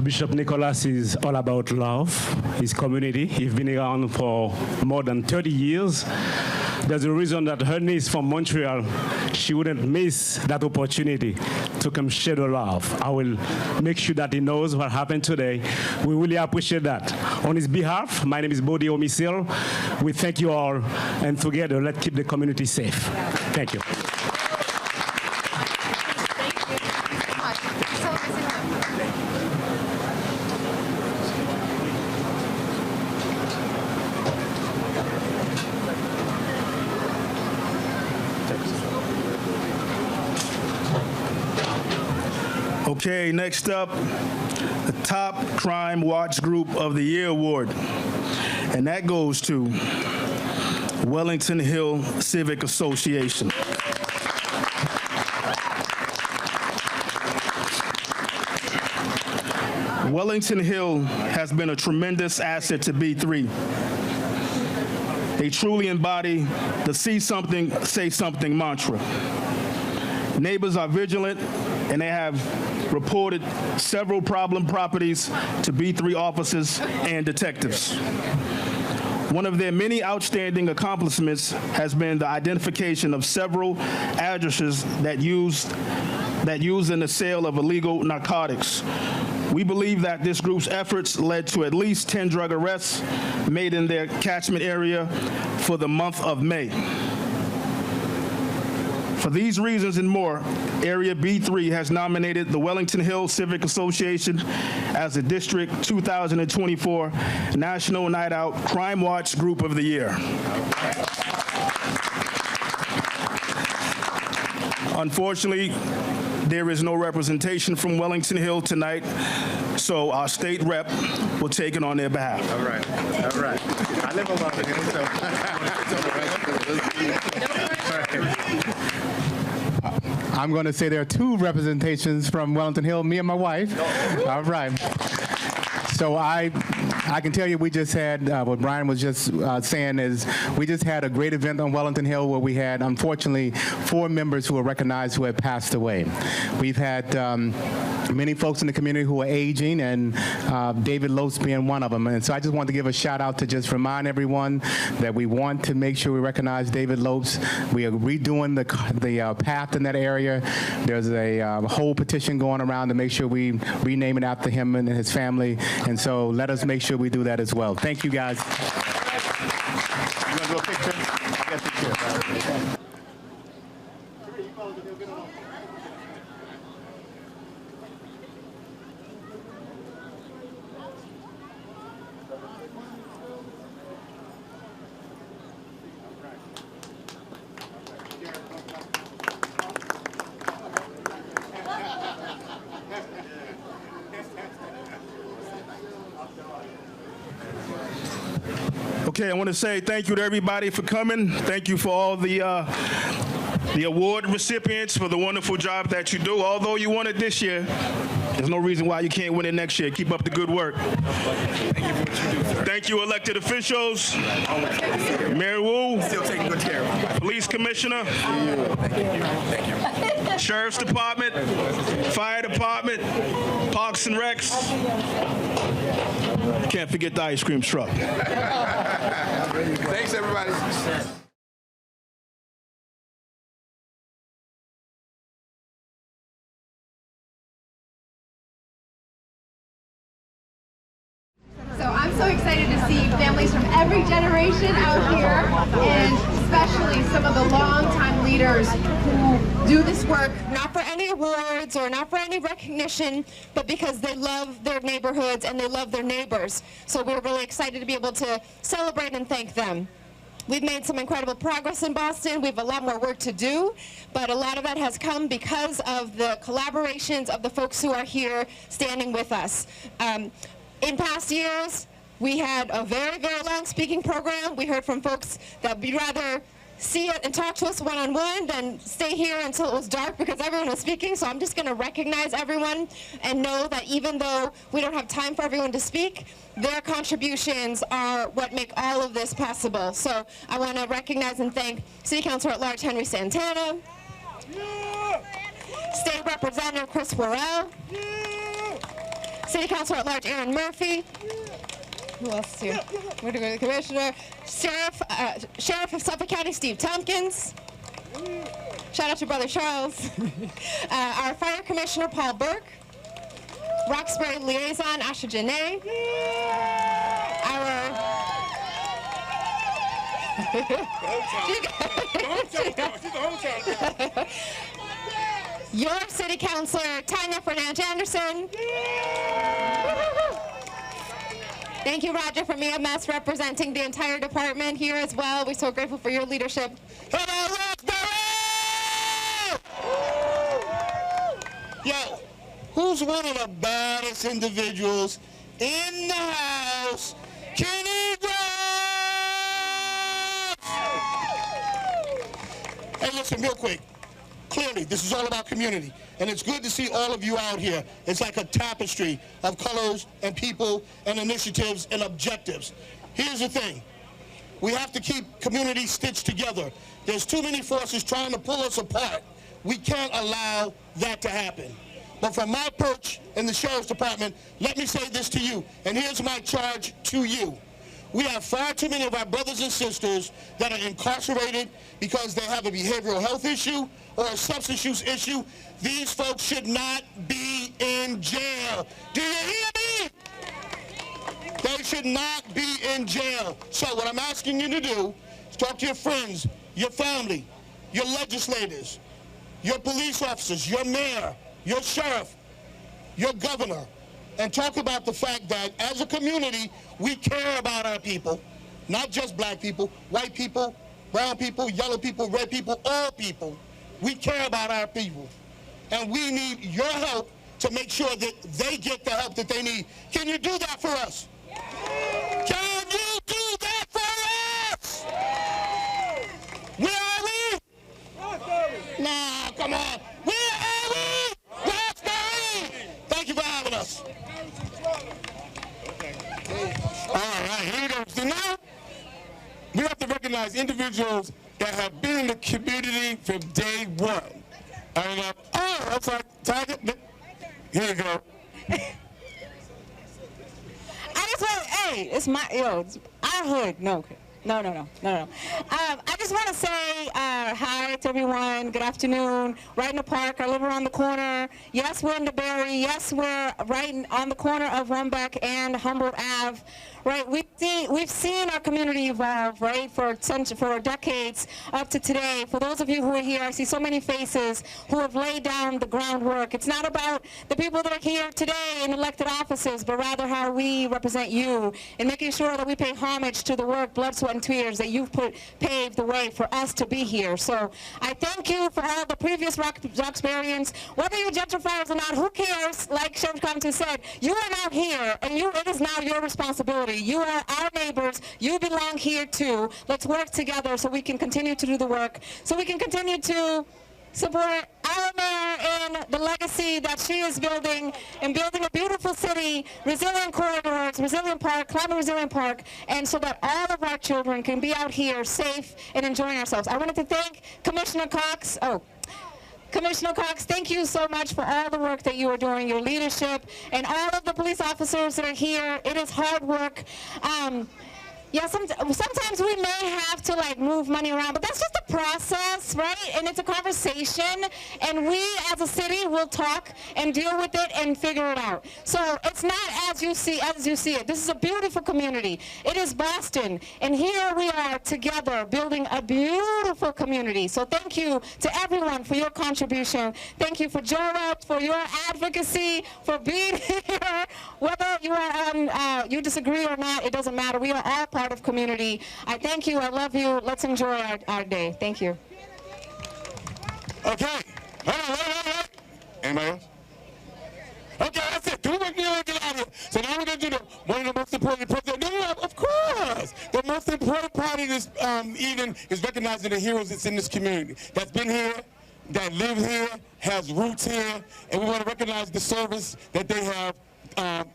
Bishop Nicholas is all about love, his community. He's been around for more than 30 years. There's a reason that her niece from Montreal, she wouldn't miss that opportunity to come share the love. I will make sure that he knows what happened today. We really appreciate that. On his behalf, my name is Bodi Homisil. We thank you all, and together, let's keep the community safe. Thank you. Okay, next up, the Top Crime Watch Group of the Year Award. And that goes to Wellington Hill Civic Association. Wellington Hill has been a tremendous asset to B3. They truly embody the see something, say something mantra. Neighbors are vigilant, and they have reported several problem properties to B3 officers and detectives. One of their many outstanding accomplishments has been the identification of several addresses that used in the sale of illegal narcotics. We believe that this group's efforts led to at least 10 drug arrests made in their catchment area for the month of May. For these reasons and more, Area B3 has nominated the Wellington Hill Civic Association as the District 2024 National Night Out Crime Watch Group of the Year. Unfortunately, there is no representation from Wellington Hill tonight, so our state rep will take it on their behalf. All right, all right. I live in Wellington Hill, so. I'm going to say there are two representations from Wellington Hill, me and my wife. All right. So I can tell you we just had, what Brian was just saying is, we just had a great event on Wellington Hill where we had, unfortunately, 4 members who were recognized who had passed away. We've had many folks in the community who are aging, and David Lopes being one of them. And so I just want to give a shout out to just remind everyone that we want to make sure we recognize David Lopes. We are redoing the path in that area. There's a whole petition going around to make sure we rename it after him and his family. And so let us make sure we do that as well. Thank you, guys. You want to do a picture? I'll get a picture. Okay, I want to say thank you to everybody for coming. Thank you for all the award recipients for the wonderful job that you do. Although you won it this year, there's no reason why you can't win it next year. Keep up the good work. Thank you, elected officials. Mayor Wu. Still taking good care of you. Police Commissioner. Thank you. Sheriff's Department. Fire Department. Parks and Recs. Can't forget the ice cream truck. Thanks, everybody. So I'm so excited to see families from every generation out here, and especially some of the longtime leaders who do this work not for any awards or not for any recognition, but because they love their neighborhoods and they love their neighbors. So we're really excited to be able to celebrate and thank them. We've made some incredible progress in Boston. We have a lot more work to do, but a lot of that has come because of the collaborations of the folks who are here standing with us. In past years, we had a very, very long speaking program. We heard from folks that would rather see it and talk to us one-on-one than stay here until it was dark because everyone was speaking. So I'm just going to recognize everyone and know that even though we don't have time for everyone to speak, their contributions are what make all of this possible. So I want to recognize and thank City Councilor at Large Henry Santana, State Representative Chris Worrell, City Councilor at Large Aaron Murphy. Who else is here? We're going to the Commissioner. Sheriff of Suffolk County, Steve Tompkins. Shout out to Brother Charles. Our Fire Commissioner, Paul Burke. Roxbury Liaison, Asha Janae. Your City Councilor, Tanya Fernandez Anderson. Thank you, Roger, from EMS, representing the entire department here as well. We're so grateful for your leadership. Hello, Roxbury! Yo, who's one of the baddest individuals in the house? Kenny Rhodes! Hey, listen, real quick. Clearly, this is all about community, and it's good to see all of you out here. It's like a tapestry of colors and people and initiatives and objectives. Here's the thing. We have to keep community stitched together. There's too many forces trying to pull us apart. We can't allow that to happen. But from my perch in the Sheriff's Department, let me say this to you, and here's my charge to you. We have far too many of our brothers and sisters that are incarcerated because they have a behavioral health issue or a substance use issue. These folks should not be in jail. Do you hear me? They should not be in jail. So what I'm asking you to do is talk to your friends, your family, your legislators, your police officers, your mayor, your sheriff, your governor, and talk about the fact that as a community, we care about our people, not just black people, white people, brown people, yellow people, red people, all people. We care about our people. And we need your help to make sure that they get the help that they need. Can you do that for us? Can you do that for us? Where are we? Nah, come on. Where are we? Roxbury! Thank you for having us. All right, here we go. So now, we have to recognize individuals that have been in the community from day one. Oh, that's like Tiger. Here you go. I just want, hey, it's my, it's our hood. No. I just want to say hi to everyone. Good afternoon. Right in the park. I live around the corner. Yes, we're in the Berry. Yes, we're right on the corner of Rumbeck and Humboldt Ave. Right, we've seen our community evolve, right, for decades up to today. For those of you who are here, I see so many faces who have laid down the groundwork. It's not about the people that are here today in elected offices, but rather how we represent you and making sure that we pay homage to the work, blood, sweat, and tears that you've paved the way for us to be here. So I thank you for all the previous Roxburyans. Whether you're gentrifiers or not, who cares? Like Sheriff Compton said, you are now here, and it is now your responsibility. You are our neighbors. You belong here too. Let's work together so we can continue to do the work, so we can continue to support our mayor and the legacy that she is building, and building a beautiful city, resilient corridors, resilient park, climate resilient park, and so that all of our children can be out here safe and enjoying ourselves. I wanted to thank Commissioner Cox. Commissioner Cox, thank you so much for all the work that you are doing, your leadership, and all of the police officers that are here. It is hard work. Yeah, sometimes we may have to like move money around, but that's just a process, right? And it's a conversation, and we as a city will talk and deal with it and figure it out. So it's not as you see it. This is a beautiful community. It is Boston, and here we are together building a beautiful community. So thank you to everyone for your contribution. Thank you for Joel, for your advocacy, for being here. Whether you are you disagree or not, it doesn't matter. We are all part of community. I thank you. I love you. Let's enjoy our day. Thank you. Okay. Wait. Anybody else? Okay, that's it. So now we're going to do one of the most important parts. No, of course. The most important part of this evening is recognizing the heroes that's in this community, that's been here, that live here, has roots here, and we want to recognize the service that they have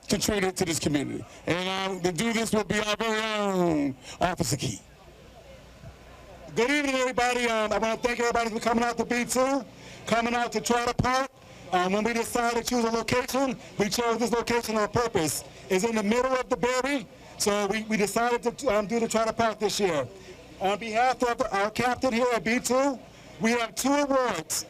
contributed to this community. And to do this will be our very own Officer Key. Good evening, everybody. I want to thank everybody for coming out to B2, coming out to Trotter Park. When we decided to choose a location, we chose this location on purpose. It's in the middle of the Berry, so we decided to do the Trotter Park this year. On behalf of our captain here at B2, we have 2 awards.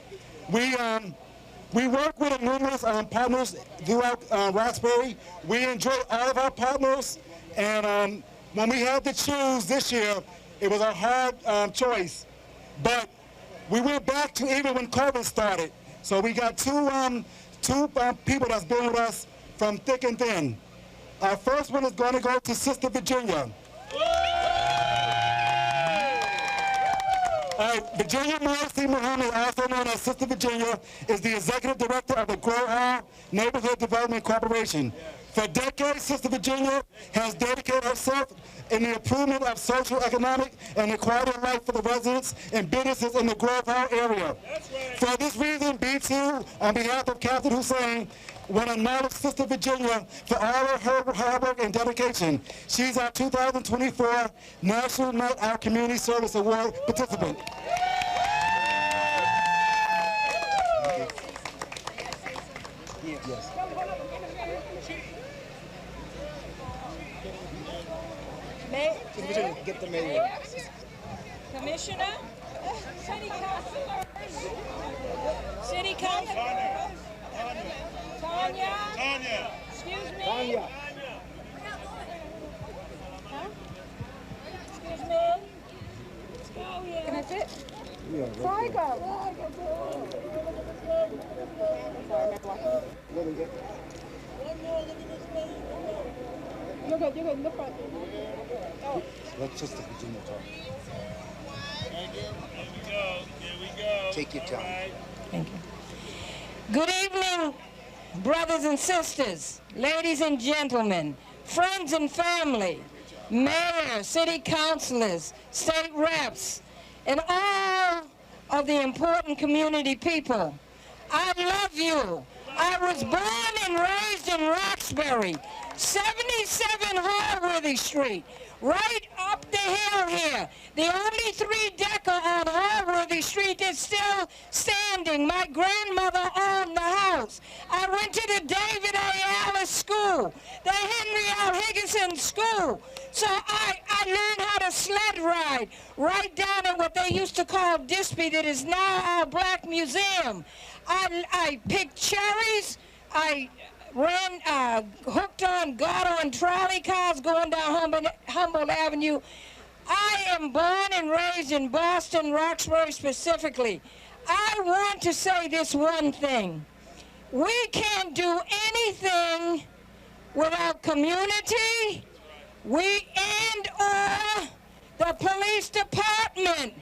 We work with numerous partners throughout Roxbury. We enjoy all of our partners, and when we had to choose this year, it was a hard choice. But we went back to even when COVID started. So we got two people that's been with us from thick and thin. Our first one is going to go to Sister Virginia. Virginia Morrissey Muhammad, also known as Sister Virginia, is the executive director of the Grow Hall Neighborhood Development Corporation. For decades, Sister Virginia has dedicated herself in the improvement of social, economic, and equality of life for the residents and businesses in the Grove Hall area. For this reason, B2, on behalf of Captain Hussein, want to acknowledge Sister Virginia for all of her hard work and dedication. She's our 2024 National Night Out Community Service Award participant. Yes. Get the mayor. Commissioner, city councilors, city councilors. Tanya. Excuse me. Tanya. Huh? Excuse me. Let's go here. Can I sit? Yeah. Sorry, go. You're good. In the front. Oh. Let's just Virginia talk. Thank you. Here we go. Take your time. Thank you. Good evening, brothers and sisters, ladies and gentlemen, friends and family, mayors, city councilors, state reps, and all of the important community people. I love you. I was born and raised in Roxbury. 77 Harwood Allworthy Street, right up the hill here. The only three-decker on Allworthy Street is still standing. My grandmother owned the house. I went to the David A. Alice School, the Henry L. Higginson School. So I learned how to sled ride right down at what they used to call Dispy, that is now our Black Museum. I picked cherries. I ran, hooked on, got on trolley cars going down Humboldt Avenue. I am born and raised in Boston, Roxbury specifically. I want to say this one thing. We can't do anything without community, and/or the police department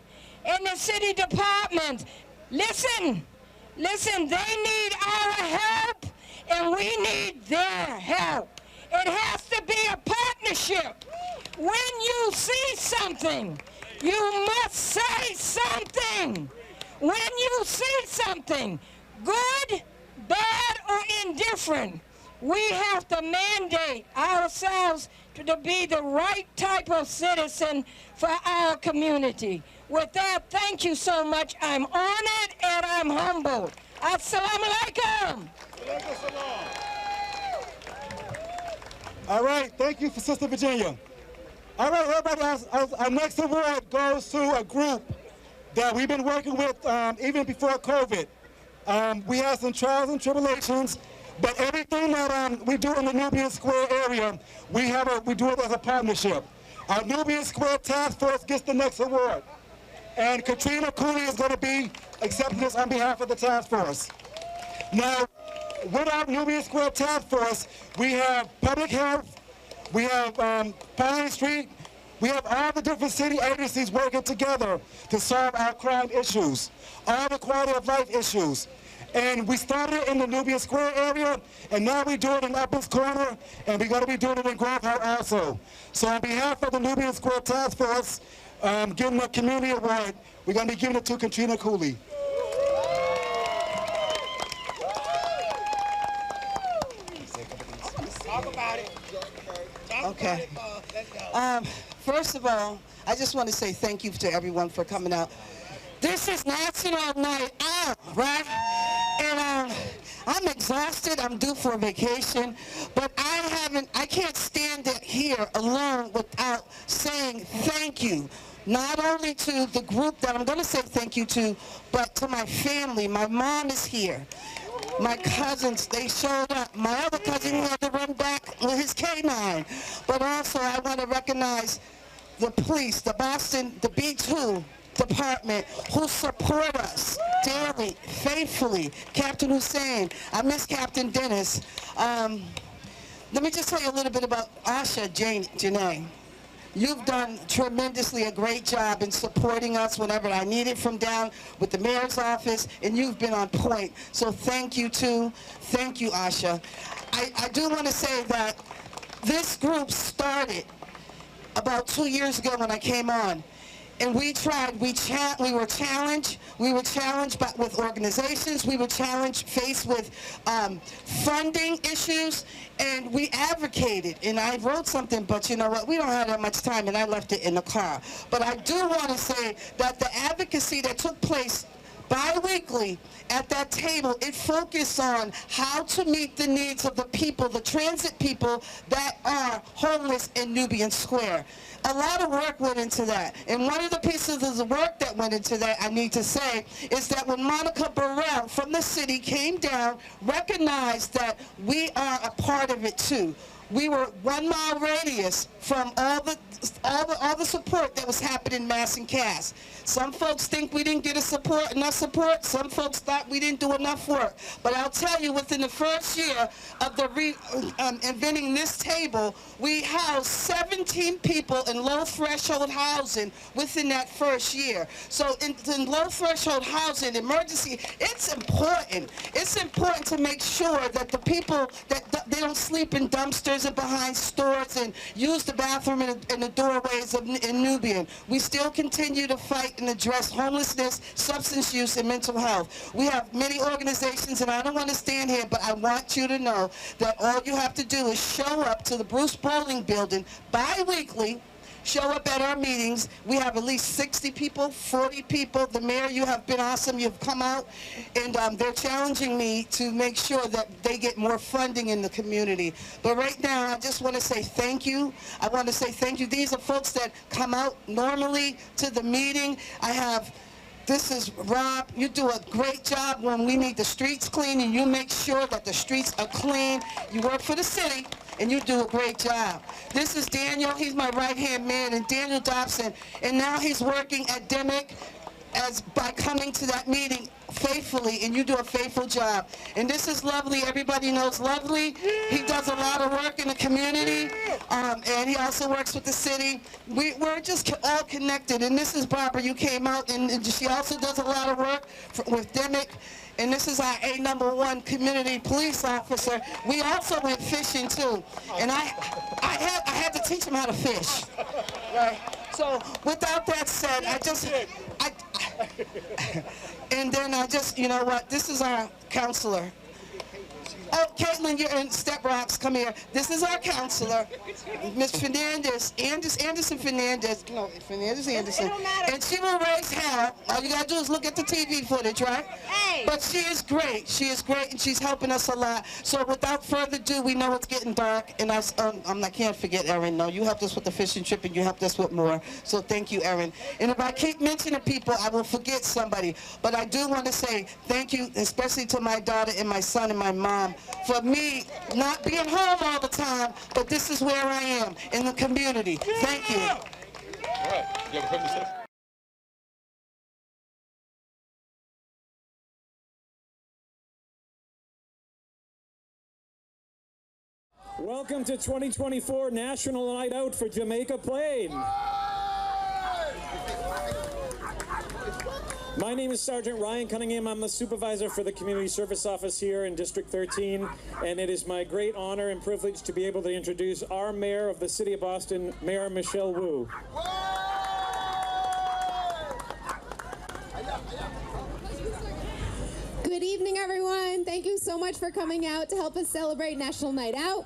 and the city department. Listen, they need our help, and we need their help. It has to be a partnership. When you see something, you must say something. When you see something, good, bad, or indifferent, we have to mandate ourselves to be the right type of citizen for our community. With that, thank you so much. I'm honored and I'm humbled. Assalamu alaikum. All right, thank you for Sister Virginia. All right, everybody else, our next award goes to a group that we've been working with even before COVID. We had some trials and tribulations, but everything that we do in the Nubian Square area, we do it as a partnership. Our Nubian Square Task Force gets the next award. And Katrina Cooley is going to be accepting this on behalf of the task force. Now, with our Nubian Square Task Force, we have public health, we have Pine Street, we have all the different city agencies working together to solve our crime issues, all the quality of life issues. And we started in the Nubian Square area, and now we do it in Uplands Corner, and we're going to be doing it in Grove Hill also. So on behalf of the Nubian Square Task Force, giving a community award, we're going to be giving it to Katrina Cooley. Talk about it. Okay. First of all, I just want to say thank you to everyone for coming out. This is National Night Out, right? And I'm exhausted. I'm due for a vacation, but I can't stand it here alone without saying thank you. Not only to the group that I'm going to say thank you to, but to my family. My mom is here. My cousins, they showed up. My other cousin had to run back with his canine. But also, I want to recognize the police, the B2 department, who support us daily, faithfully. Captain Hussein, I miss Captain Dennis. Let me just tell you a little bit about Asha Janae. You've done tremendously a great job in supporting us whenever I need it from down with the mayor's office, and you've been on point. So thank you too. Thank you, Asha. I do want to say that this group started about 2 years ago when I came on. And we tried, we were challenged with organizations, we were faced with funding issues, and we advocated. And I wrote something, but you know what, we don't have that much time, and I left it in the car. But I do want to say that the advocacy that took place bi-weekly at that table, it focused on how to meet the needs of the people, the transit people that are homeless in Nubian Square. A lot of work went into that. And one of the pieces of the work that went into that, I need to say, is that when Monica Burrell from the city came down, recognized that we are a part of it too. We were 1 mile radius from all the support that was happening in Mass and Cass. Some folks think we didn't get enough support. Some folks thought we didn't do enough work. But I'll tell you, within the first year of inventing this table, we housed 17 people in low-threshold housing within that first year. So in low-threshold housing, emergency, it's important. It's important to make sure that the people, that they don't sleep in dumpsters, corners and behind stores and use the bathroom in the doorways in Nubian. We still continue to fight and address homelessness, substance use, and mental health. We have many organizations, and I don't want to stand here, but I want you to know that all you have to do is show up to the Bruce Bowling Building bi-weekly. Show up at our meetings. We have at least 60 people, 40 people. The mayor, you have been awesome. You've come out, and they're challenging me to make sure that they get more funding in the community. But right now, I just want to say thank you. I want to say thank you. These are folks that come out normally to the meeting. This is Rob. You do a great job when we need the streets clean, and you make sure that the streets are clean. You work for the city, and you do a great job. This is Daniel. He's my right-hand man, and Daniel Dobson. And now he's working at DEMIC by coming to that meeting faithfully, and you do a faithful job. And this is Lovely. Everybody knows Lovely. He does a lot of work in the community, and he also works with the city. We're just all connected. And this is Barbara. You came out, and she also does a lot of work with DEMIC. And this is our #1 community police officer. We also went fishing too, and I had to teach him how to fish. Right. So without that said, you know what? This is our counselor. Oh, Caitlin, you're in Step Rocks. Come here. This is our counselor, Miss Fernandez, Anderson Fernandez. No, Fernandez Anderson. And she will raise hell. All you gotta do is look at the TV footage, right? Hey. But she is great. She is great, and she's helping us a lot. So without further ado, we know it's getting dark, and I can't forget Erin. No, you helped us with the fishing trip, and you helped us with more. So thank you, Erin. And if I keep mentioning people, I will forget somebody. But I do want to say thank you, especially to my daughter and my son and my mom, for me not being home all the time, but this is where I am, in the community. Thank you. All right. You have a question to say? Welcome to 2024 National Night Out for Jamaica Plain. My name is Sergeant Ryan Cunningham. I'm the supervisor for the Community Service Office here in District 13, and it is my great honor and privilege to be able to introduce our mayor of the City of Boston, Mayor Michelle Wu. Good evening, everyone. Thank you so much for coming out to help us celebrate National Night Out.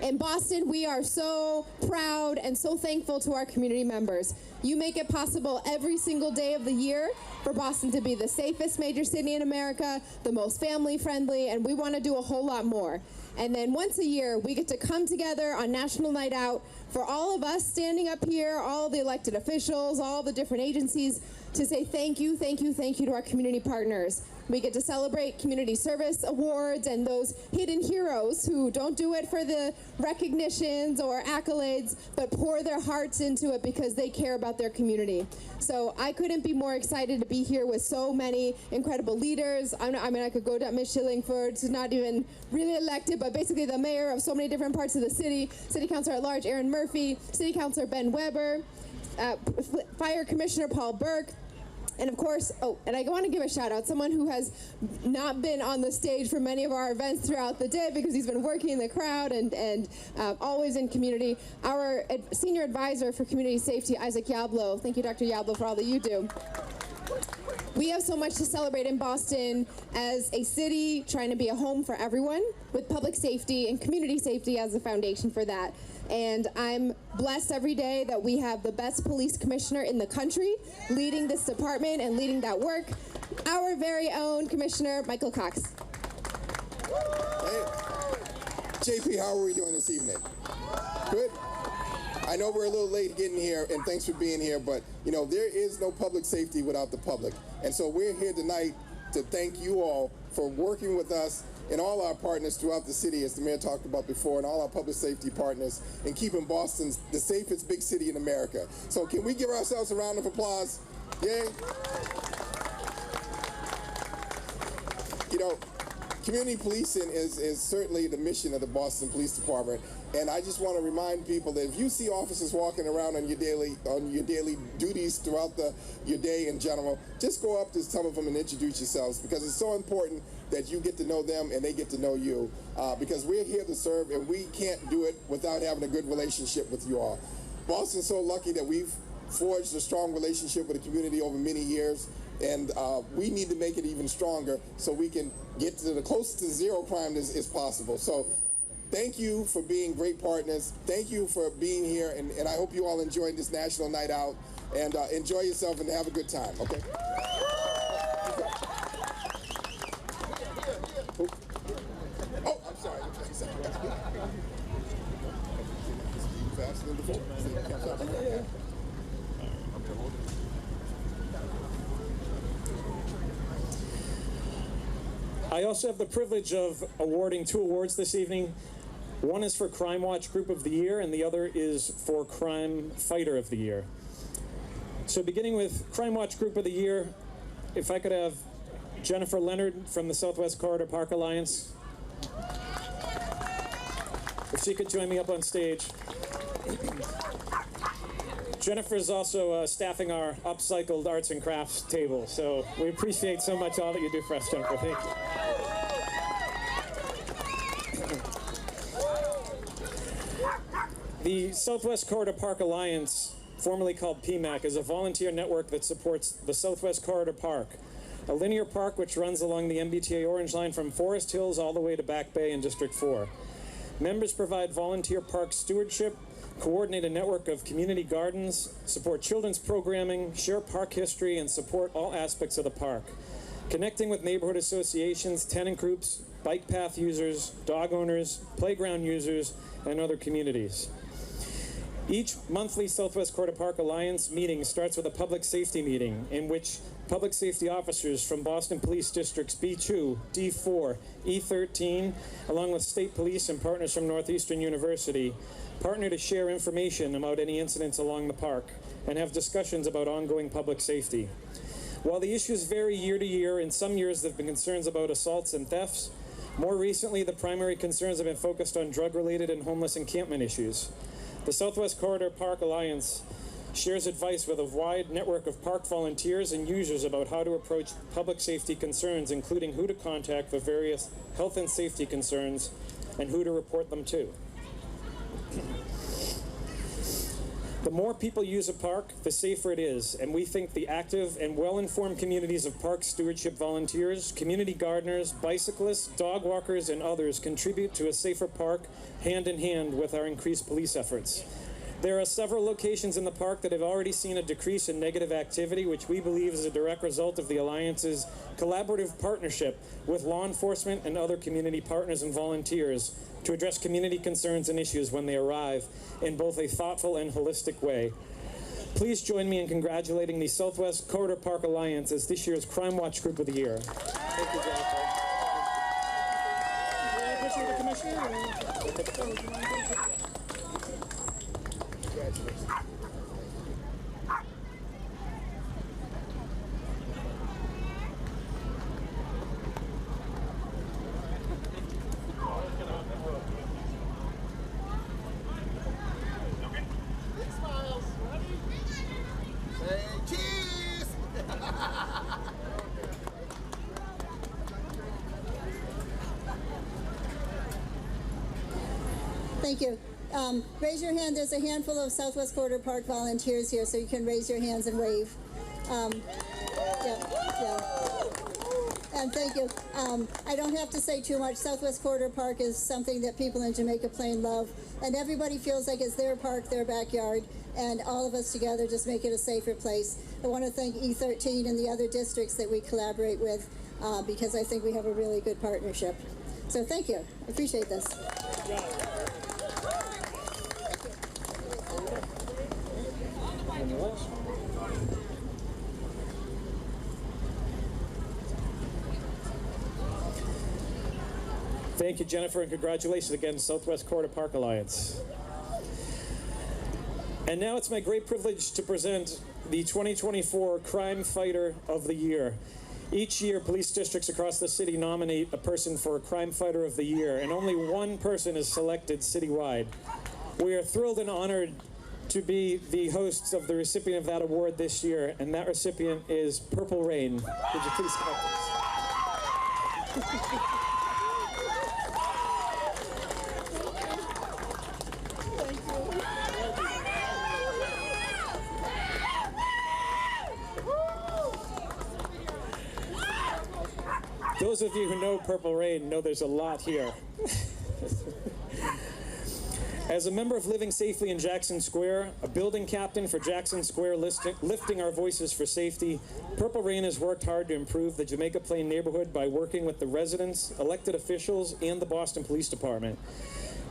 In Boston, we are so proud and so thankful to our community members. You make it possible every single day of the year for Boston to be the safest major city in America, the most family-friendly, and we want to do a whole lot more. And then once a year, we get to come together on National Night Out for all of us standing up here, all the elected officials, all the different agencies, to say thank you, thank you, thank you to our community partners. We get to celebrate community service awards and those hidden heroes who don't do it for the recognitions or accolades, but pour their hearts into it because they care about their community. So I couldn't be more excited to be here with so many incredible leaders. I mean, I could go to Ms. Shillingford, who's not even really elected, but basically the mayor of so many different parts of the city, City Councilor at Large Aaron Murphy, City Councilor Ben Weber, Fire Commissioner Paul Burke, and of course, and I want to give a shout out, someone who has not been on the stage for many of our events throughout the day because he's been working in the crowd and always in community, our senior advisor for community safety, Isaac Yablo. Thank you, Dr. Yablo, for all that you do. We have so much to celebrate in Boston as a city trying to be a home for everyone, with public safety and community safety as the foundation for that. And I'm blessed every day that we have the best police commissioner in the country leading this department and leading that work, our very own Commissioner Michael Cox. Hey, JP, how are we doing this evening? Good? I know we're a little late getting here, and thanks for being here, but you know, there is no public safety without the public. And so we're here tonight to thank you all for working with us and all our partners throughout the city, as the mayor talked about before, and all our public safety partners in keeping Boston the safest big city in America. So can we give ourselves a round of applause? Yay. You know, community policing is certainly the mission of the Boston Police Department. And I just want to remind people that if you see officers walking around on your daily duties throughout your day in general, just go up to some of them and introduce yourselves, because it's so important that you get to know them and they get to know you, because we're here to serve, and we can't do it without having a good relationship with you all. Boston's so lucky that we've forged a strong relationship with the community over many years, and we need to make it even stronger so we can get to the closest to zero crime as possible. So thank you for being great partners. Thank you for being here, and I hope you all enjoyed this National Night Out, and enjoy yourself and have a good time, okay? Oh, I'm sorry. Faster than before. I also have the privilege of awarding 2 awards this evening. One is for Crime Watch Group of the Year, and the other is for Crime Fighter of the Year. So beginning with Crime Watch Group of the Year, if I could have Jennifer Leonard from the Southwest Corridor Park Alliance. If she could join me up on stage. Jennifer is also staffing our upcycled arts and crafts table, so we appreciate so much all that you do for us, Jennifer. Thank you. The Southwest Corridor Park Alliance, formerly called PMAC, is a volunteer network that supports the Southwest Corridor Park, a linear park which runs along the MBTA Orange Line from Forest Hills all the way to Back Bay in District 4. Members provide volunteer park stewardship, coordinate a network of community gardens, support children's programming, share park history, and support all aspects of the park, connecting with neighborhood associations, tenant groups, bike path users, dog owners, playground users, and other communities. Each monthly Southwest Corridor Park Alliance meeting starts with a public safety meeting in which public safety officers from Boston Police Districts B2, D4, E13, along with state police and partners from Northeastern University, partner to share information about any incidents along the park and have discussions about ongoing public safety. While the issues vary year to year, in some years there have been concerns about assaults and thefts. More recently, the primary concerns have been focused on drug-related and homeless encampment issues. The Southwest Corridor Park Alliance shares advice with a wide network of park volunteers and users about how to approach public safety concerns, including who to contact for various health and safety concerns and who to report them to. The more people use a park, the safer it is, and we think the active and well-informed communities of park stewardship volunteers, community gardeners, bicyclists, dog walkers, and others contribute to a safer park hand in hand with our increased police efforts. There are several locations in the park that have already seen a decrease in negative activity, which we believe is a direct result of the Alliance's collaborative partnership with law enforcement and other community partners and volunteers to address community concerns and issues when they arrive in both a thoughtful and holistic way. Please join me in congratulating the Southwest Corridor Park Alliance as this year's Crime Watch Group of the Year. Thank you, Jennifer. Thank you. Raise your hand. There's a handful of Southwest Corridor Park volunteers here, so you can raise your hands and wave. And thank you. I don't have to say too much. Southwest Corridor Park is something that people in Jamaica Plain love, and everybody feels like it's their park, their backyard, and all of us together just make it a safer place. I want to thank E13 and the other districts that we collaborate with because I think we have a really good partnership. So thank you. I appreciate this. Thank you, Jennifer, and congratulations again, Southwest Corridor Park Alliance. And now it's my great privilege to present the 2024 Crime Fighter of the Year. Each year, police districts across the city nominate a person for a Crime Fighter of the Year, and only one person is selected citywide. We are thrilled and honored to be the hosts of the recipient of that award this year, and that recipient is Purple Rain. Could you please come up, please? Those of you who know Purple Rain know there's a lot here. As a member of Living Safely in Jackson Square, a building captain for Jackson Square lifting our voices for safety, Purple Rain has worked hard to improve the Jamaica Plain neighborhood by working with the residents, elected officials, and the Boston Police Department.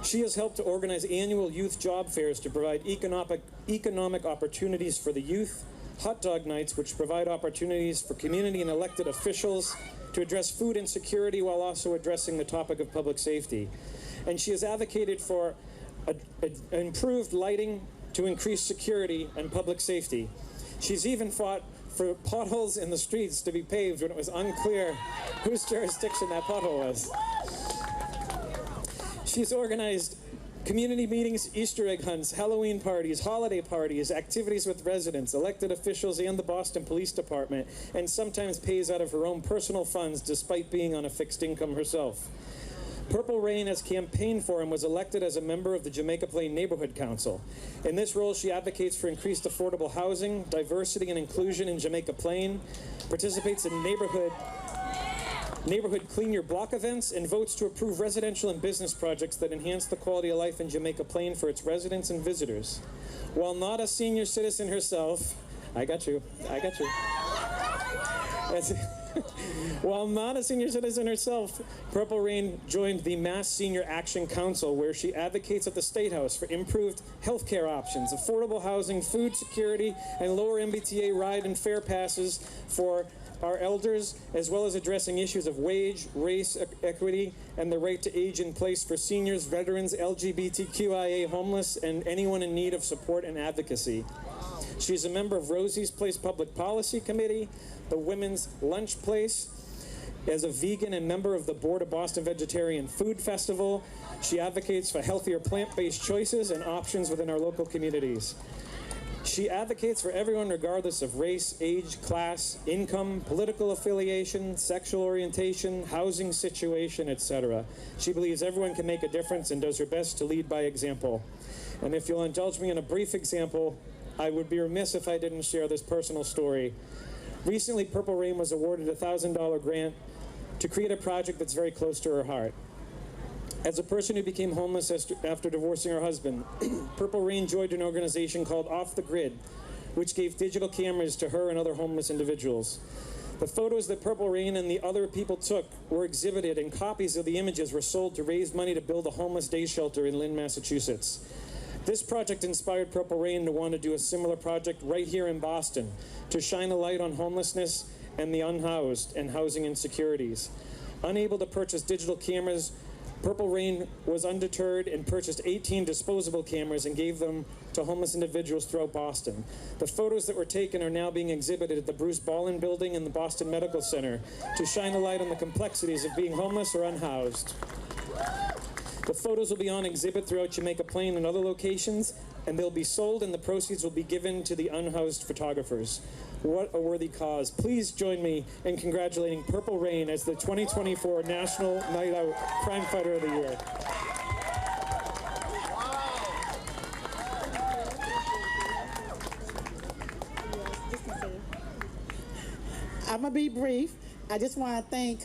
She has helped to organize annual youth job fairs to provide economic opportunities for the youth, hot dog nights, which provide opportunities for community and elected officials to address food insecurity while also addressing the topic of public safety. And she has advocated for improved lighting to increase security and public safety. She's even fought for potholes in the streets to be paved when it was unclear whose jurisdiction that pothole was. She's organized community meetings, Easter egg hunts, Halloween parties, holiday parties, activities with residents, elected officials, and the Boston Police Department, and sometimes pays out of her own personal funds despite being on a fixed income herself. Purple Rain, as campaign for him, was elected as a member of the Jamaica Plain Neighborhood Council. In this role, she advocates for increased affordable housing, diversity and inclusion in Jamaica Plain, participates in neighborhood Clean Your Block events, and votes to approve residential and business projects that enhance the quality of life in Jamaica Plain for its residents and visitors. While not a senior citizen herself, While not a senior citizen herself, Purple Rain joined the Mass Senior Action Council, where she advocates at the State House for improved healthcare options, affordable housing, food security, and lower MBTA ride and fare passes for our elders, as well as addressing issues of wage, race, equity, and the right to age in place for seniors, veterans, LGBTQIA, homeless, and anyone in need of support and advocacy. She's a member of Rosie's Place Public Policy Committee, the Women's Lunch Place. As a vegan and member of the board of Boston Vegetarian Food Festival, she advocates for healthier plant-based choices and options within our local communities. She advocates for everyone regardless of race, age, class, income, political affiliation, sexual orientation, housing situation, etc. She believes everyone can make a difference and does her best to lead by example. And if you'll indulge me in a brief example, I would be remiss if I didn't share this personal story. Recently, Purple Rain was awarded a $1,000 grant to create a project that's very close to her heart. As a person who became homeless after divorcing her husband, Purple Rain joined an organization called Off the Grid, which gave digital cameras to her and other homeless individuals. The photos that Purple Rain and the other people took were exhibited, and copies of the images were sold to raise money to build a homeless day shelter in Lynn, Massachusetts. This project inspired Purple Rain to want to do a similar project right here in Boston, to shine a light on homelessness and the unhoused and housing insecurities. Unable to purchase digital cameras, Purple Rain was undeterred and purchased 18 disposable cameras and gave them to homeless individuals throughout Boston. The photos that were taken are now being exhibited at the Bruce Ballin Building and the Boston Medical Center to shine a light on the complexities of being homeless or unhoused. The photos will be on exhibit throughout Jamaica Plain and other locations, and they'll be sold and the proceeds will be given to the unhoused photographers. What a worthy cause. Please join me in congratulating Purple Rain as the 2024 National Night Out Crime Fighter of the Year. I'm going to be brief. I just want to thank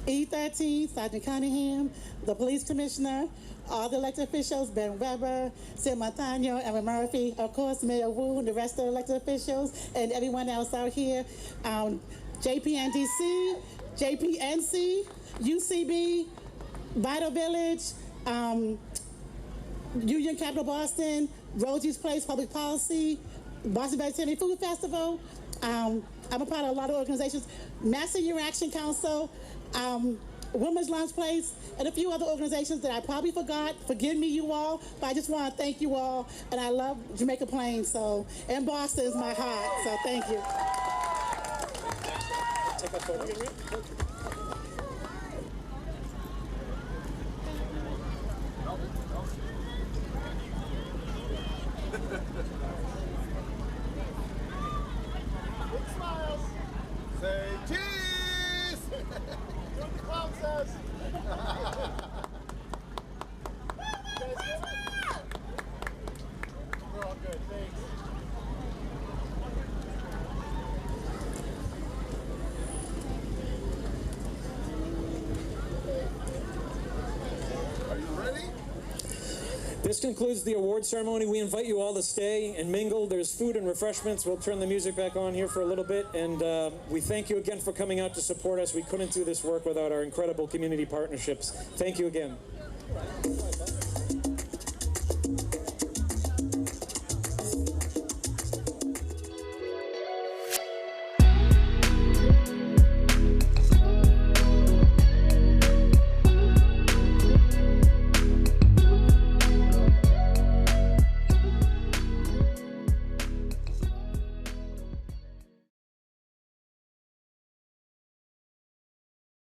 E13, Sergeant Cunningham, the police commissioner, all the elected officials, Ben Weber, Sim Montano, Evan Murphy, of course, Mayor Wu, and the rest of the elected officials, and everyone else out here, JPNDC, JPNC, UCB, Vital Village, Union Capital Boston, Rosie's Place Public Policy, Boston Vegetarian Food Festival. I'm a part of a lot of organizations, Mass Senior Action Council, Women's Lunch Place, and a few other organizations that I probably forgot. Forgive me, you all, but I just want to thank you all, and I love Jamaica Plain, and Boston is my heart, so thank you. Take a photo. Say cheese! This concludes the award ceremony. We invite you all to stay and mingle. There's food and refreshments. We'll turn the music back on here for a little bit. And we thank you again for coming out to support us. We couldn't do this work without our incredible community partnerships. Thank you again.